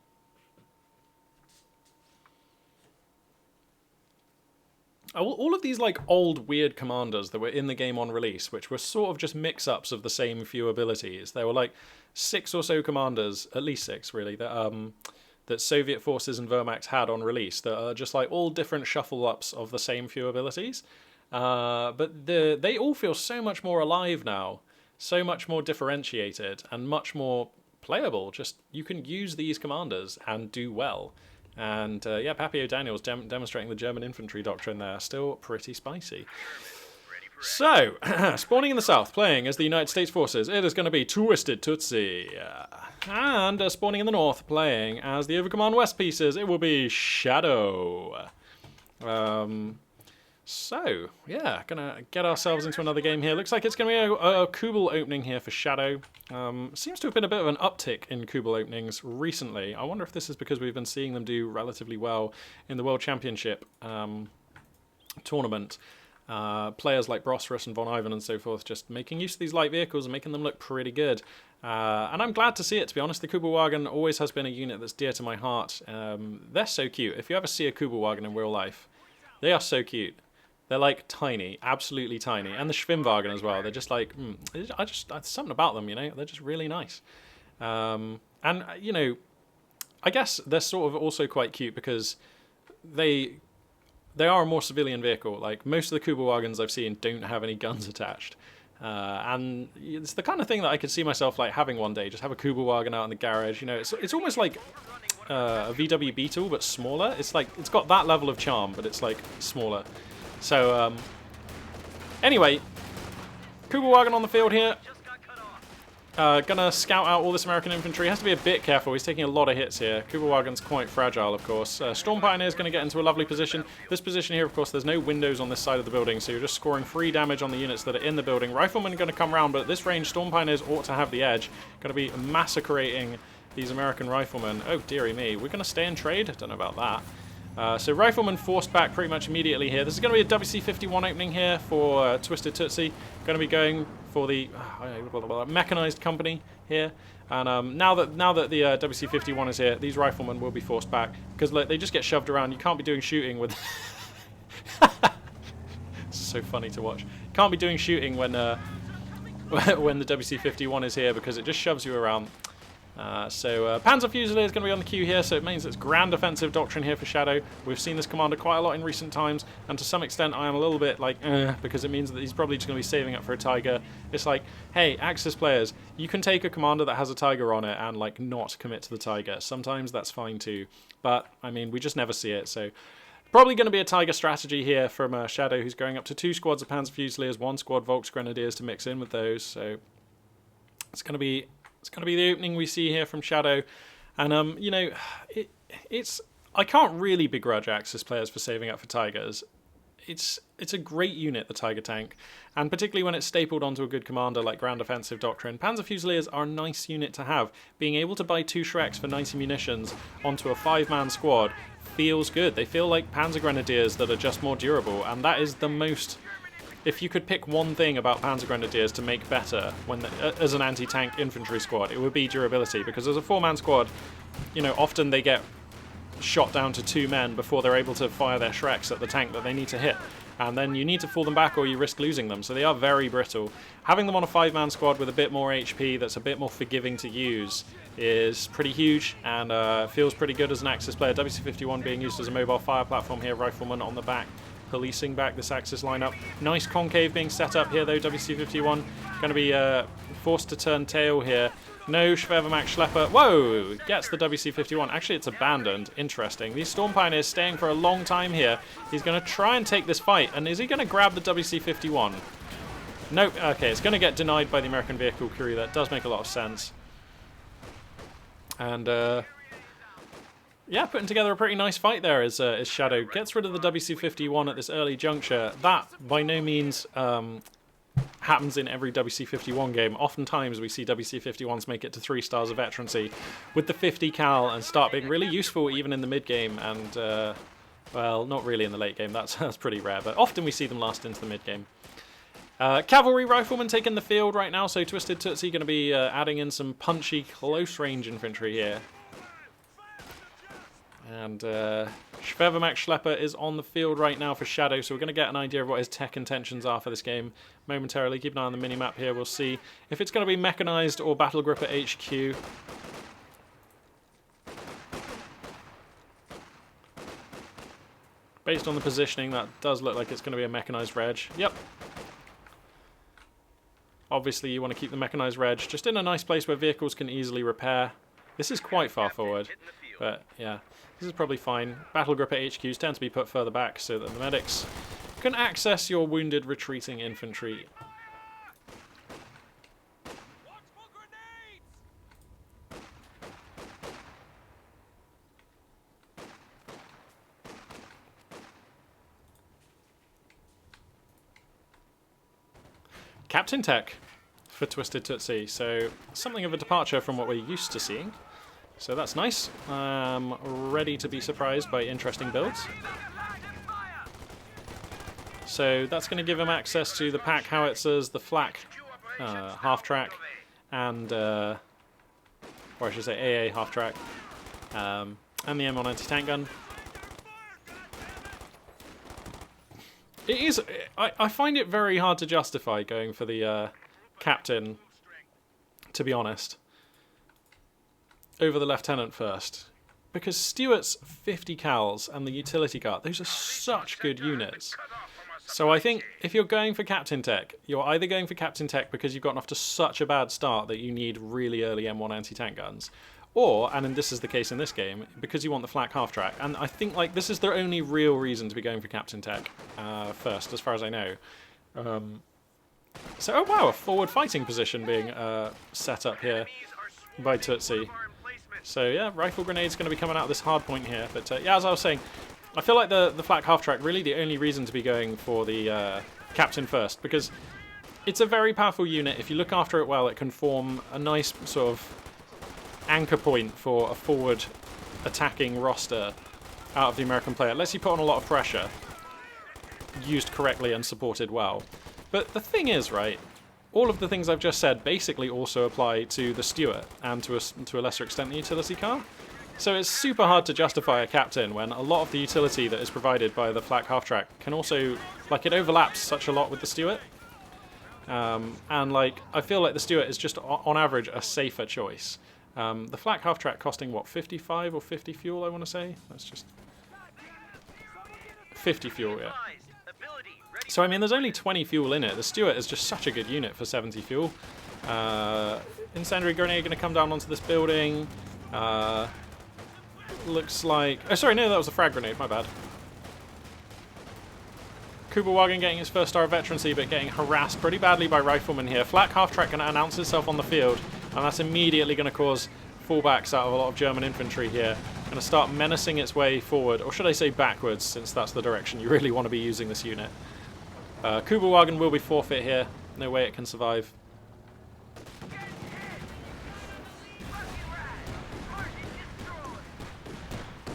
All of these like old weird commanders that were in the game on release, which were sort of just mix-ups of the same few abilities. There were like 6 or so commanders, at least 6 really, that Soviet forces and Wehrmacht had on release that are just like all different shuffle-ups of the same few abilities. But they all feel so much more alive now, so much more differentiated and much more playable. Just you can use these commanders and do well. And yeah, Pappy O'Daniels demonstrating the German infantry doctrine there. Still pretty spicy. So, spawning in the south, playing as the United States forces, it is going to be Twisted Tootsie. And spawning in the north, playing as the Overcommand West pieces, it will be Shadow. So, yeah, gonna get ourselves into another game here. Looks like it's going to be a Kubel opening here for Shadow. Seems to have been a bit of an uptick in Kubel openings recently. I wonder if this is because we've been seeing them do relatively well in the World Championship tournament. Players like Brosserus and Von Ivan and so forth just making use of these light vehicles and making them look pretty good. And I'm glad to see it, to be honest. The Kubelwagen always has been a unit that's dear to my heart. They're so cute. If you ever see a Kubelwagen in real life, they are so cute. They're like tiny, absolutely tiny. And the Schwimmwagen as well. They're just like, there's something about them, you know? They're just really nice. And, you know, I guess they're sort of also quite cute because they are a more civilian vehicle. Like, most of the Kubelwagens I've seen don't have any guns attached. And it's the kind of thing that I could see myself like having one day. Just have a Kubelwagen out in the garage. You know, it's almost like a VW Beetle, but smaller. It's like, it's got that level of charm, but it's like smaller. So, anyway, Kubelwagen on the field here. Gonna scout out all this American infantry. Has to be a bit careful. He's taking a lot of hits here. Kubelwagen's quite fragile, of course. Storm Pioneer's going to get into a lovely position. This position here, of course, there's no windows on this side of the building, so you're just scoring free damage on the units that are in the building. Riflemen are going to come around, but at this range, Storm Pioneers ought to have the edge. Going to be massacrating these American riflemen. Oh, dearie me. We're going to stay and trade? I don't know about that. So Rifleman forced back pretty much immediately here. This is going to be a WC-51 opening here for Twisted Tootsie. Going to be going for the mechanized company here. And now that the WC-51 is here, these Riflemen will be forced back because like, they just get shoved around. You can't be doing shooting with... It's so funny to watch. You can't be doing shooting when the WC-51 is here because it just shoves you around. So Panzer Fusilier is going to be on the queue here, so it means it's Grand Offensive Doctrine here for Shadow. We've seen this commander quite a lot in recent times, and to some extent I am a little bit like, because it means that he's probably just going to be saving up for a Tiger. It's like, hey, Axis players, you can take a commander that has a Tiger on it and like not commit to the Tiger. Sometimes that's fine too, but I mean, we just never see it, so... Probably going to be a Tiger strategy here from Shadow, who's going up to 2 squads of Panzer Fusiliers, 1 squad Volksgrenadiers to mix in with those, so it's going to be the opening we see here from Shadow, and you know, I can't really begrudge Axis players for saving up for Tigers. It's a great unit, the Tiger tank, and particularly when it's stapled onto a good commander like Grand Offensive Doctrine. Panzer Fusiliers are a nice unit to have. Being able to buy 2 Shreks for 90 munitions onto a 5-man squad feels good. They feel like Panzer Grenadiers that are just more durable, and that is the most... If you could pick one thing about Panzer Grenadiers to make better as an anti-tank infantry squad, it would be durability, because as a 4-man squad, you know, often they get shot down to 2 men before they're able to fire their Shreks at the tank that they need to hit. And then you need to fall them back or you risk losing them, so they are very brittle. Having them on a 5-man squad with a bit more HP that's a bit more forgiving to use is pretty huge, and feels pretty good as an Axis player. WC-51 being used as a mobile fire platform here, Rifleman on the back, policing back this Axis lineup. Nice concave being set up here though, WC-51 going to be forced to turn tail here. No Schwervermacht Schlepper. Whoa! Gets the WC-51. Actually, it's abandoned. Interesting. These Storm Pioneers staying for a long time here. He's going to try and take this fight. And is he going to grab the WC-51? Nope. Okay, it's going to get denied by the American vehicle crew. That does make a lot of sense. And, yeah, putting together a pretty nice fight there is Shadow. Gets rid of the WC-51 at this early juncture. That, by no means... happens in every WC-51 game. Oftentimes we see WC-51s make it to 3 stars of veterancy with the 50 cal and start being really useful even in the mid game and, well, not really in the late game. That's pretty rare, but often we see them last into the mid game. Cavalry Rifleman taking the field right now, so Twisted Tootsie going to be adding in some punchy close range infantry here. And Schwervermacht Schlepper is on the field right now for Shadow, so we're going to get an idea of what his tech intentions are for this game momentarily. Keep an eye on the minimap here. We'll see if it's going to be mechanized or battle gripper HQ. Based on the positioning, that does look like it's going to be a mechanized reg. Yep. Obviously, you want to keep the mechanized reg just in a nice place where vehicles can easily repair. This is quite far forward, but yeah. This is probably fine. Battle gripper HQs tend to be put further back so that the medics can access your wounded retreating infantry. Captain Tech for Twisted Tootsie, so something of a departure from what we're used to seeing. So that's nice. Ready to be surprised by interesting builds. So that's going to give him access to the pack howitzers, the flak half-track, and, or I should say AA half-track, and the M1 anti-tank gun. It is. I find it very hard to justify going for the captain, to be honest, over the lieutenant first, because Stuart's 50 cals and the utility cart, those are such good units. So I think if you're going for Captain Tech, you're either going for Captain Tech because you've gotten off to such a bad start that you need really early M1 anti-tank guns, or, and this is the case in this game, because you want the flak half-track. And I think like this is the only real reason to be going for Captain Tech first, as far as I know. So, oh wow, a forward fighting position being set up here by Tootsie. So yeah, rifle grenade's going to be coming out of this hard point here. But yeah, as I was saying, I feel like the flak half-track really the only reason to be going for the captain first, because it's a very powerful unit. If you look after it well, it can form a nice sort of anchor point for a forward attacking roster out of the American player. It lets you put on a lot of pressure, used correctly and supported well. But the thing is, right, all of the things I've just said basically also apply to the Stuart and to a lesser extent the utility car. So it's super hard to justify a captain when a lot of the utility that is provided by the flak half-track can also, like, it overlaps such a lot with the Stuart. And like, I feel like the Stuart is just on average a safer choice. The flak half-track costing what, 55 or 50 fuel, I want to say? That's just 50 fuel, yeah. So I mean, there's only 20 fuel in it. The Stuart is just such a good unit for 70 fuel. Incendiary grenade going to come down onto this building. Looks like... Oh, sorry, no, that was a frag grenade, my bad. Kuberwagen getting his first star of veterancy, but getting harassed pretty badly by riflemen here. Flak half-track going to announce itself on the field, and that's immediately going to cause fallbacks out of a lot of German infantry here. Going to start menacing its way forward, or should I say backwards, since that's the direction you really want to be using this unit. Kuberwagen will be forfeit here. No way it can survive.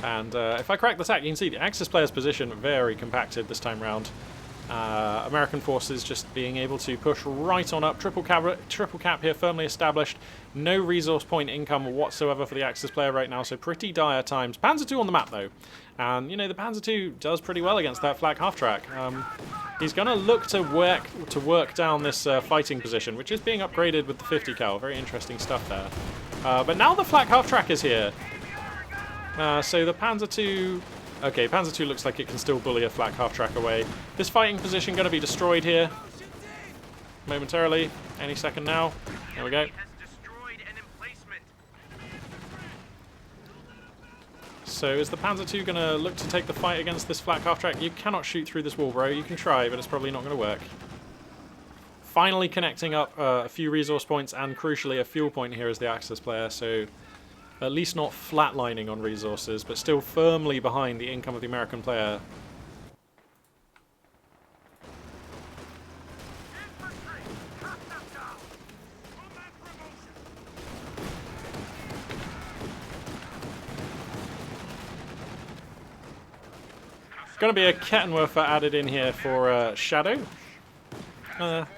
And if I crack the tack, you can see the Axis player's position very compacted this time round. American forces just being able to push right on up. Triple cap here firmly established. No resource point income whatsoever for the Axis player right now, so pretty dire times. Panzer II on the map though, and you know the Panzer II does pretty well against that flak half track. He's going to look to work down this fighting position, which is being upgraded with the 50 cal. Very interesting stuff there. But now the flak half track is here, so the Panzer II. Okay, Panzer II looks like it can still bully a flak half-track away. This fighting position going to be destroyed here momentarily. Any second now. There we go. So is the Panzer II going to look to take the fight against this flak half-track? You cannot shoot through this wall, bro. You can try, but it's probably not going to work. Finally connecting up a few resource points and, crucially, a fuel point here as the Axis player, so... at least not flatlining on resources, but still firmly behind the income of the American player. Going to be a Kettenwerfer added in here for Shadow. Not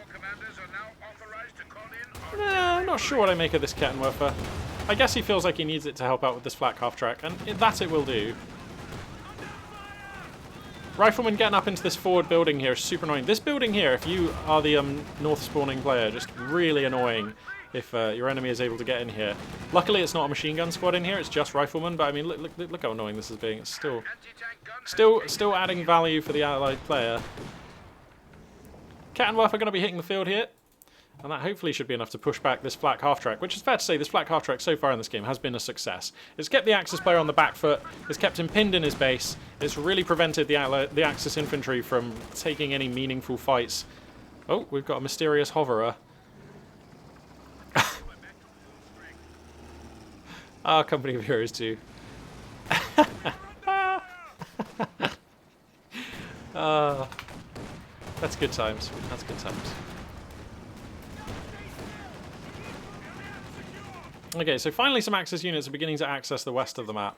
sure what I make of this Kettenwerfer. I guess he feels like he needs it to help out with this flak half-track, and that it will do. Rifleman getting up into this forward building here is super annoying. This building here, if you are the north-spawning player, just really annoying if your enemy is able to get in here. Luckily, it's not a machine gun squad in here, it's just Rifleman, but I mean, look how annoying this is being. It's still adding value for the allied player. Kettenwerfer are going to be hitting the field here. And that hopefully should be enough to push back this flak half-track, which is fair to say this flak half-track so far in this game has been a success. It's kept the Axis player on the back foot, it's kept him pinned in his base, it's really prevented the Axis infantry from taking any meaningful fights. Oh, we've got a mysterious hoverer. Company of Heroes 2. That's good times. That's good times. Okay, so finally some Axis units are beginning to access the west of the map.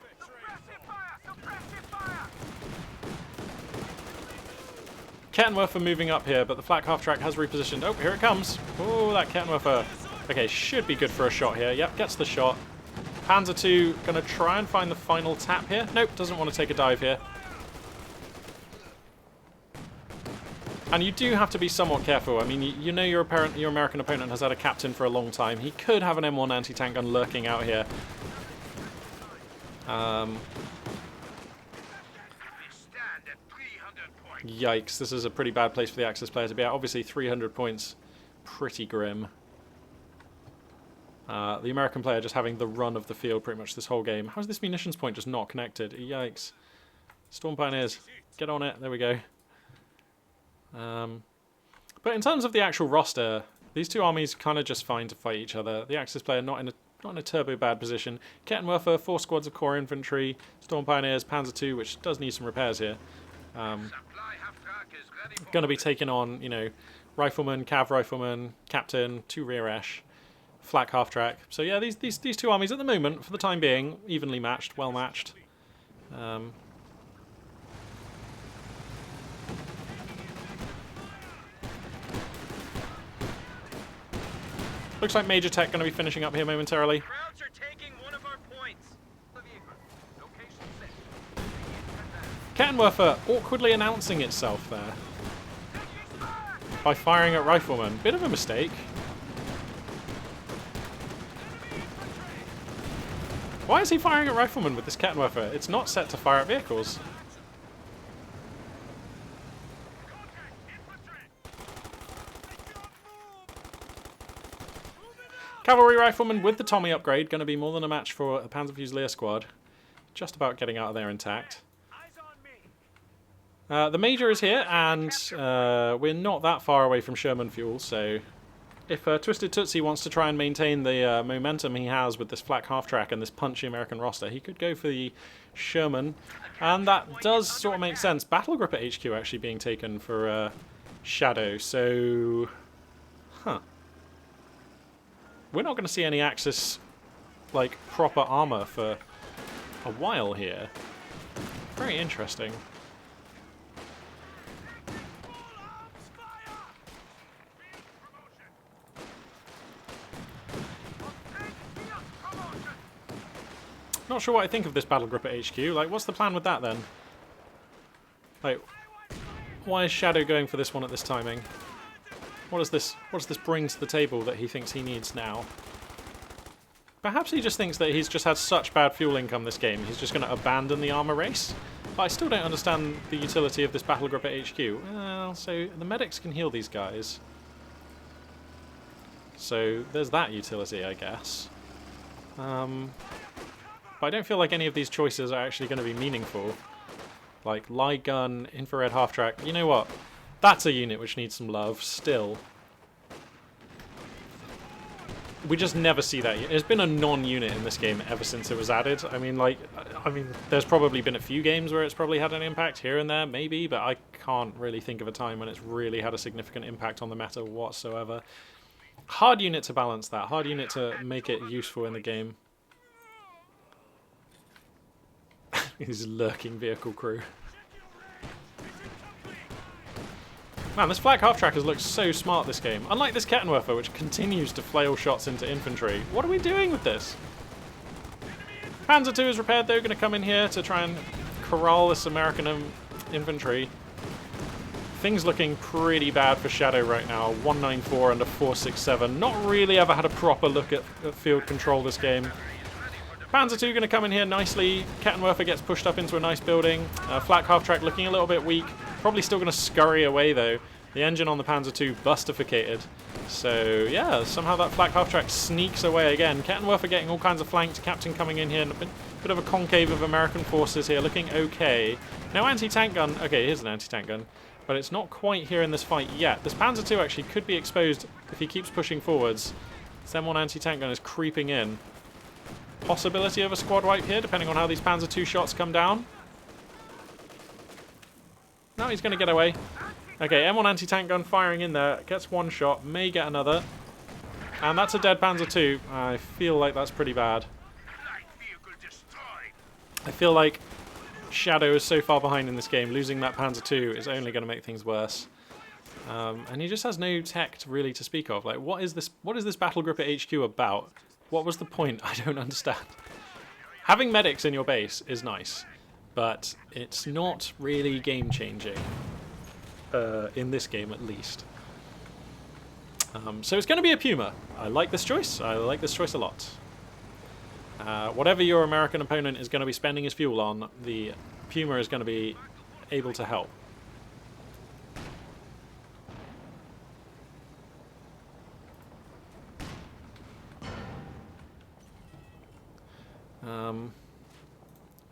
Kettenwerfer moving up here, but the flak half-track has repositioned. Oh, here it comes. Oh, that Kettenwerfer. Okay, should be good for a shot here. Yep, gets the shot. Panzer II going to try and find the final tap here. Nope, doesn't want to take a dive here. And you do have to be somewhat careful. I mean, you know your American opponent has had a captain for a long time. He could have an M1 anti-tank gun lurking out here. Yikes, this is a pretty bad place for the Axis player to be at. Obviously, 300 points, pretty grim. The American player just having the run of the field pretty much this whole game. How is this munitions point just not connected? Yikes. Storm Pioneers, get on it. There we go. But in terms of the actual roster, these two armies kind of just fine to fight each other. The Axis player not in a turbo bad position. Kettenwerfer, 4 squads of core infantry, Storm Pioneers, Panzer II, which does need some repairs here. Going to be taking on, you know, Rifleman, Cav Rifleman, Captain, 2 rear Esh, flak half track. So yeah, these two armies at the moment, for the time being, evenly matched, well matched. Looks like Major Tech going to be finishing up here momentarily. Crowds are taking one of our points. Kettenwerfer awkwardly announcing itself there by firing at Rifleman. Bit of a mistake. Why is he firing at Rifleman with this Kettenwerfer? It's not set to fire at vehicles. Cavalry Rifleman with the Tommy upgrade, going to be more than a match for the Panzer Fusilier squad. Just about getting out of there intact. The Major is here, and we're not that far away from Sherman fuel, so if Twisted Tootsie wants to try and maintain the momentum he has with this flak half-track and this punchy American roster, he could go for the Sherman, and that does sort of make sense. Battle Grip at HQ actually being taken for Shadow, so... Huh. We're not going to see any Axis, like, proper armor for a while here. Very interesting. not sure what I think of this battle group at HQ. Like, what's the plan with that then? Like, why is Shadow going for this one at this timing? What does this bring to the table that he thinks he needs now? Perhaps he just thinks that he's just had such bad fuel income this game, he's just going to abandon the armor race? But I still don't understand the utility of this battle group at HQ. Well, so the medics can heal these guys. So there's that utility, I guess. But I don't feel like any of these choices are actually going to be meaningful. Like light gun, infrared half-track. You know what? That's a unit which needs some love, still. We just never see that. It's been a non-unit in this game ever since it was added. I mean, there's probably been a few games where it's probably had an impact here and there, maybe, but I can't really think of a time when it's really had a significant impact on the meta whatsoever. Hard unit to balance that. Hard unit to make it useful in the game. These lurking vehicle crew. Man, this flak half-trackers looks so smart this game. Unlike this Kettenwerfer, which continues to flail shots into infantry. What are we doing with this? Panzer II is repaired, though. Going to come in here to try and corral this American infantry. Things looking pretty bad for Shadow right now. 194 under 467. Not really ever had a proper look at field control this game. Panzer II going to come in here nicely. Kettenwerfer gets pushed up into a nice building. Flak half-track looking a little bit weak. Probably still going to scurry away, though. The engine on the Panzer II bustificated. So, yeah, somehow that flak half-track sneaks away again. Kettenwerfer getting all kinds of flanked. Captain coming in here. And a bit of a concave of American forces here. Looking okay. No anti-tank gun. Okay, here's an anti-tank gun. But it's not quite here in this fight yet. This Panzer II actually could be exposed if he keeps pushing forwards. This M1 anti-tank gun is creeping in. Possibility of a squad wipe here, depending on how these Panzer II shots come down. No, he's going to get away. Okay, M1 anti-tank gun firing in there. Gets one shot, may get another. And that's a dead Panzer II. I feel like that's pretty bad. I feel like Shadow is so far behind in this game. Losing that Panzer II is only going to make things worse. And he just has no tech really to speak of. Like, what is this battle group at HQ about? What was the point? I don't understand. Having medics in your base is nice, but it's not really game-changing. In this game, at least. So it's going to be a Puma. I like this choice. I like this choice a lot. Whatever your American opponent is going to be spending his fuel on, the Puma is going to be able to help.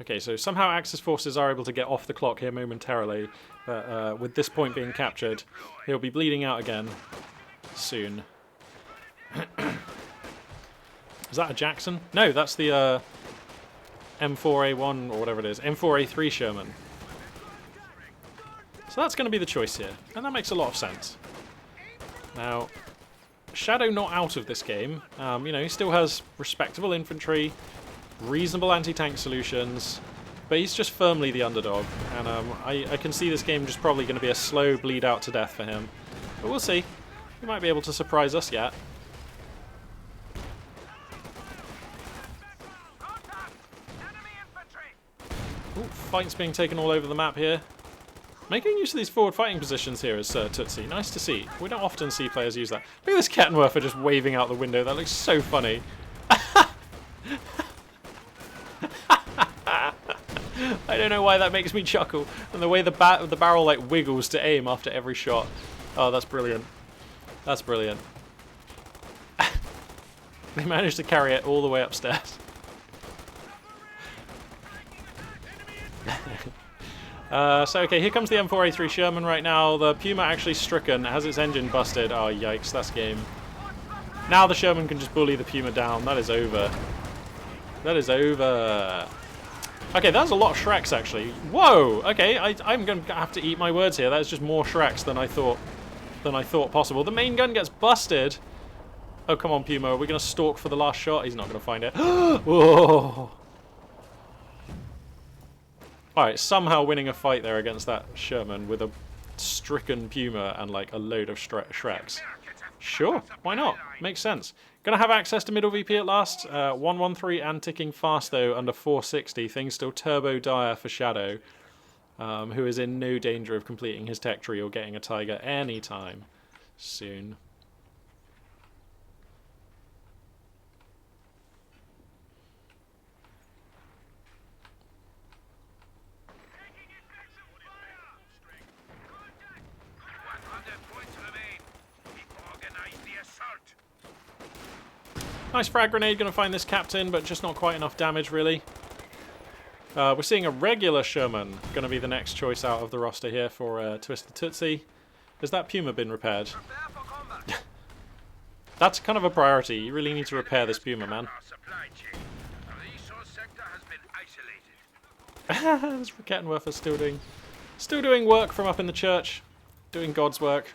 Okay, so somehow Axis forces are able to get off the clock here momentarily, but with this point being captured, he'll be bleeding out again soon. Is that a Jackson? No, that's the M4A1 or whatever it is, M4A3 Sherman. So that's going to be the choice here, and that makes a lot of sense. Now, Shadow not out of this game. You know, he still has respectable infantry, reasonable anti-tank solutions, but he's just firmly the underdog, and I can see this game just probably going to be a slow bleed out to death for him. But we'll see. He might be able to surprise us yet. Ooh, fights being taken all over the map here. Making use of these forward fighting positions here is Tootsie. Nice to see. We don't often see players use that. Look at this Kettenwerfer just waving out the window. That looks so funny. I don't know why that makes me chuckle. And the way the barrel like wiggles to aim after every shot. Oh, that's brilliant. That's brilliant. They managed to carry it all the way upstairs. So okay, here comes the M4A3 Sherman right now. The Puma actually stricken, has its engine busted. Oh yikes, that's game. Now the Sherman can just bully the Puma down. That is over. That is over. Okay, that was a lot of Shreks actually. Whoa! Okay, I'm going to have to eat my words here. That is just more Shreks than I thought possible. The main gun gets busted. Oh come on, Puma, are we going to stalk for the last shot? He's not going to find it. Whoa! Alright, somehow winning a fight there against that Sherman with a stricken Puma and like a load of Shreks. Sure, why not? Makes sense. Gonna have access to middle VP at last. 113 and ticking fast though, under 460. Things still turbo dire for Shadow, who is in no danger of completing his tech tree or getting a tiger anytime soon. Nice frag grenade, going to find this captain, but just not quite enough damage, really. We're seeing a regular Sherman, going to be the next choice out of the roster here for Twisted Tootsie. Has that Puma been repaired? That's kind of a priority. You really need to repair this Puma, man. This Kettenwerfer still doing work from up in the church, doing God's work.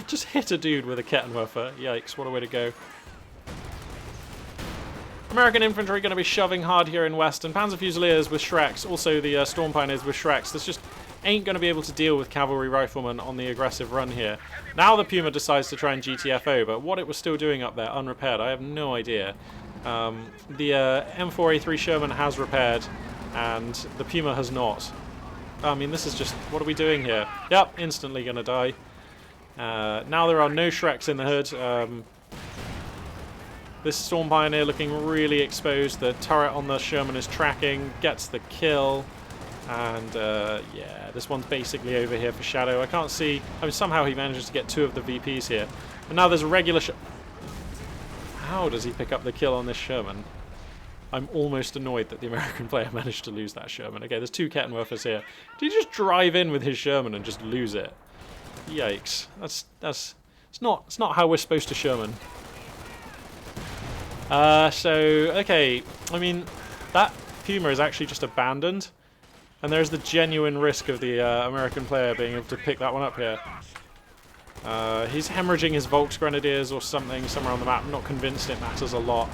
Just hit a dude with a Kettenwerfer. Yikes, what a way to go. American infantry going to be shoving hard here in west, and Panzer Fusiliers with Shreks, also the Storm Pioneers with Shreks. This just ain't going to be able to deal with cavalry riflemen on the aggressive run here. Now the Puma decides to try and GTFO, but what it was still doing up there, unrepaired, I have no idea. The M4A3 Sherman has repaired, and the Puma has not. I mean, this is just, what are we doing here? Yep, instantly going to die. Now there are no Shreks in the hood. This Storm Pioneer looking really exposed. The turret on the Sherman is tracking, gets the kill. And yeah, this one's basically over here for Shadow. I can't see. I mean, somehow he manages to get two of the VPs here. And now there's a regular How does he pick up the kill on this Sherman? I'm almost annoyed that the American player managed to lose that Sherman. Okay, there's two Kettenwerfers here. Did he just drive in with his Sherman and just lose it? Yikes. It's not how we're supposed to Sherman. Okay, I mean, that Puma is actually just abandoned, and there's the genuine risk of the American player being able to pick that one up here. He's hemorrhaging his Volksgrenadiers or something somewhere on the map. I'm not convinced it matters a lot.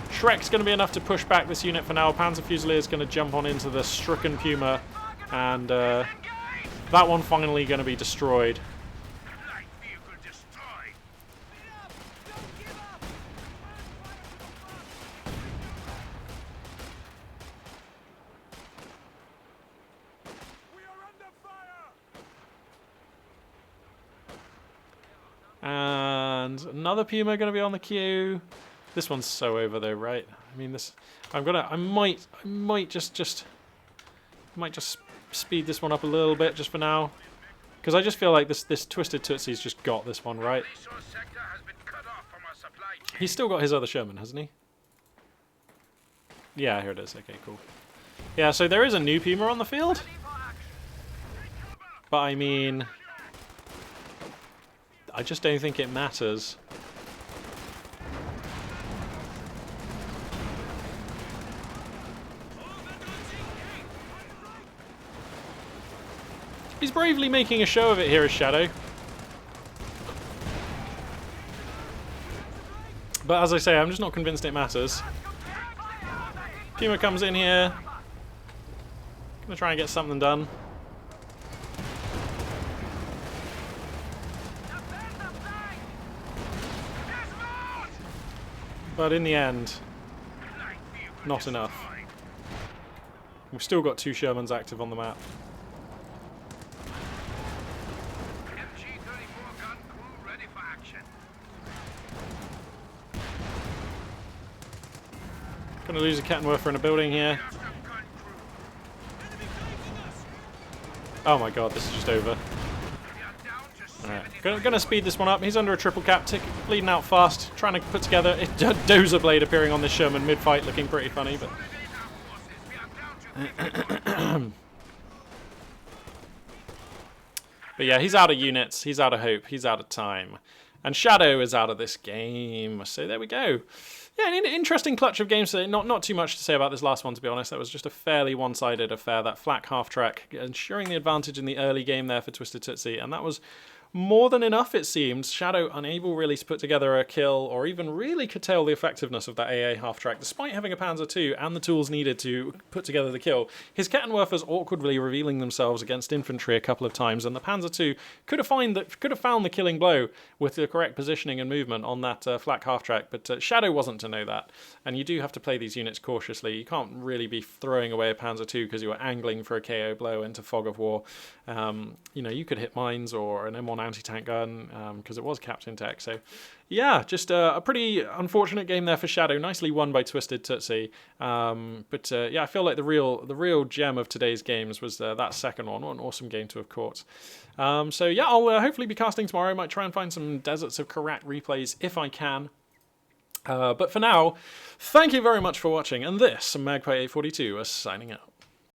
Shrek's going to be enough to push back this unit for now. Panzer Fusilier is going to jump on into the stricken Puma, and that one finally going to be destroyed. And another Puma going to be on the queue. This one's so over though, right? I mean, this. I might just speed this one up a little bit just for now, because I just feel like this Twisted Tootsie's just got this one right. He's still got his other Sherman, hasn't he? Yeah, here it is. Okay, cool. Yeah, so there is a new Puma on the field, but I mean, I just don't think it matters. He's bravely making a show of it here as Shadow. But as I say, I'm just not convinced it matters. Puma comes in here. Gonna try and get something done. But in the end, not enough. We've still got two Shermans active on the map. Gonna lose a Kettenwerfer in a building here. Oh my god, this is just over. Alright, gonna speed this one up. He's under a triple cap, bleeding out fast, trying to put together a dozer blade appearing on this Sherman mid-fight, looking pretty funny, but but yeah, he's out of units, he's out of hope, he's out of time. And Shadow is out of this game. So there we go. Yeah, an interesting clutch of games today. Not too much to say about this last one, to be honest. That was just a fairly one-sided affair. That flak half-track ensuring the advantage in the early game there for Twisted Tootsie. And that was more than enough, it seems. Shadow unable really to put together a kill or even really curtail the effectiveness of that AA half-track, despite having a Panzer II and the tools needed to put together the kill. His Kettenwerfers awkwardly revealing themselves against infantry a couple of times, and the Panzer II could have found the killing blow with the correct positioning and movement on that flak half-track, but Shadow wasn't to know that. And you do have to play these units cautiously. You can't really be throwing away a Panzer II because you were angling for a KO blow into Fog of War. You know, you could hit mines or an M1 anti-tank gun because it was Captain Tech. So, yeah, just a pretty unfortunate game there for Shadow. Nicely won by Twisted Tootsie. Yeah, I feel like the real gem of today's games was that second one. What an awesome game to have caught. So yeah, I'll hopefully be casting tomorrow. I might try and find some Deserts of Karat replays if I can. But for now, thank you very much for watching, and this, Magpie 842, is signing out.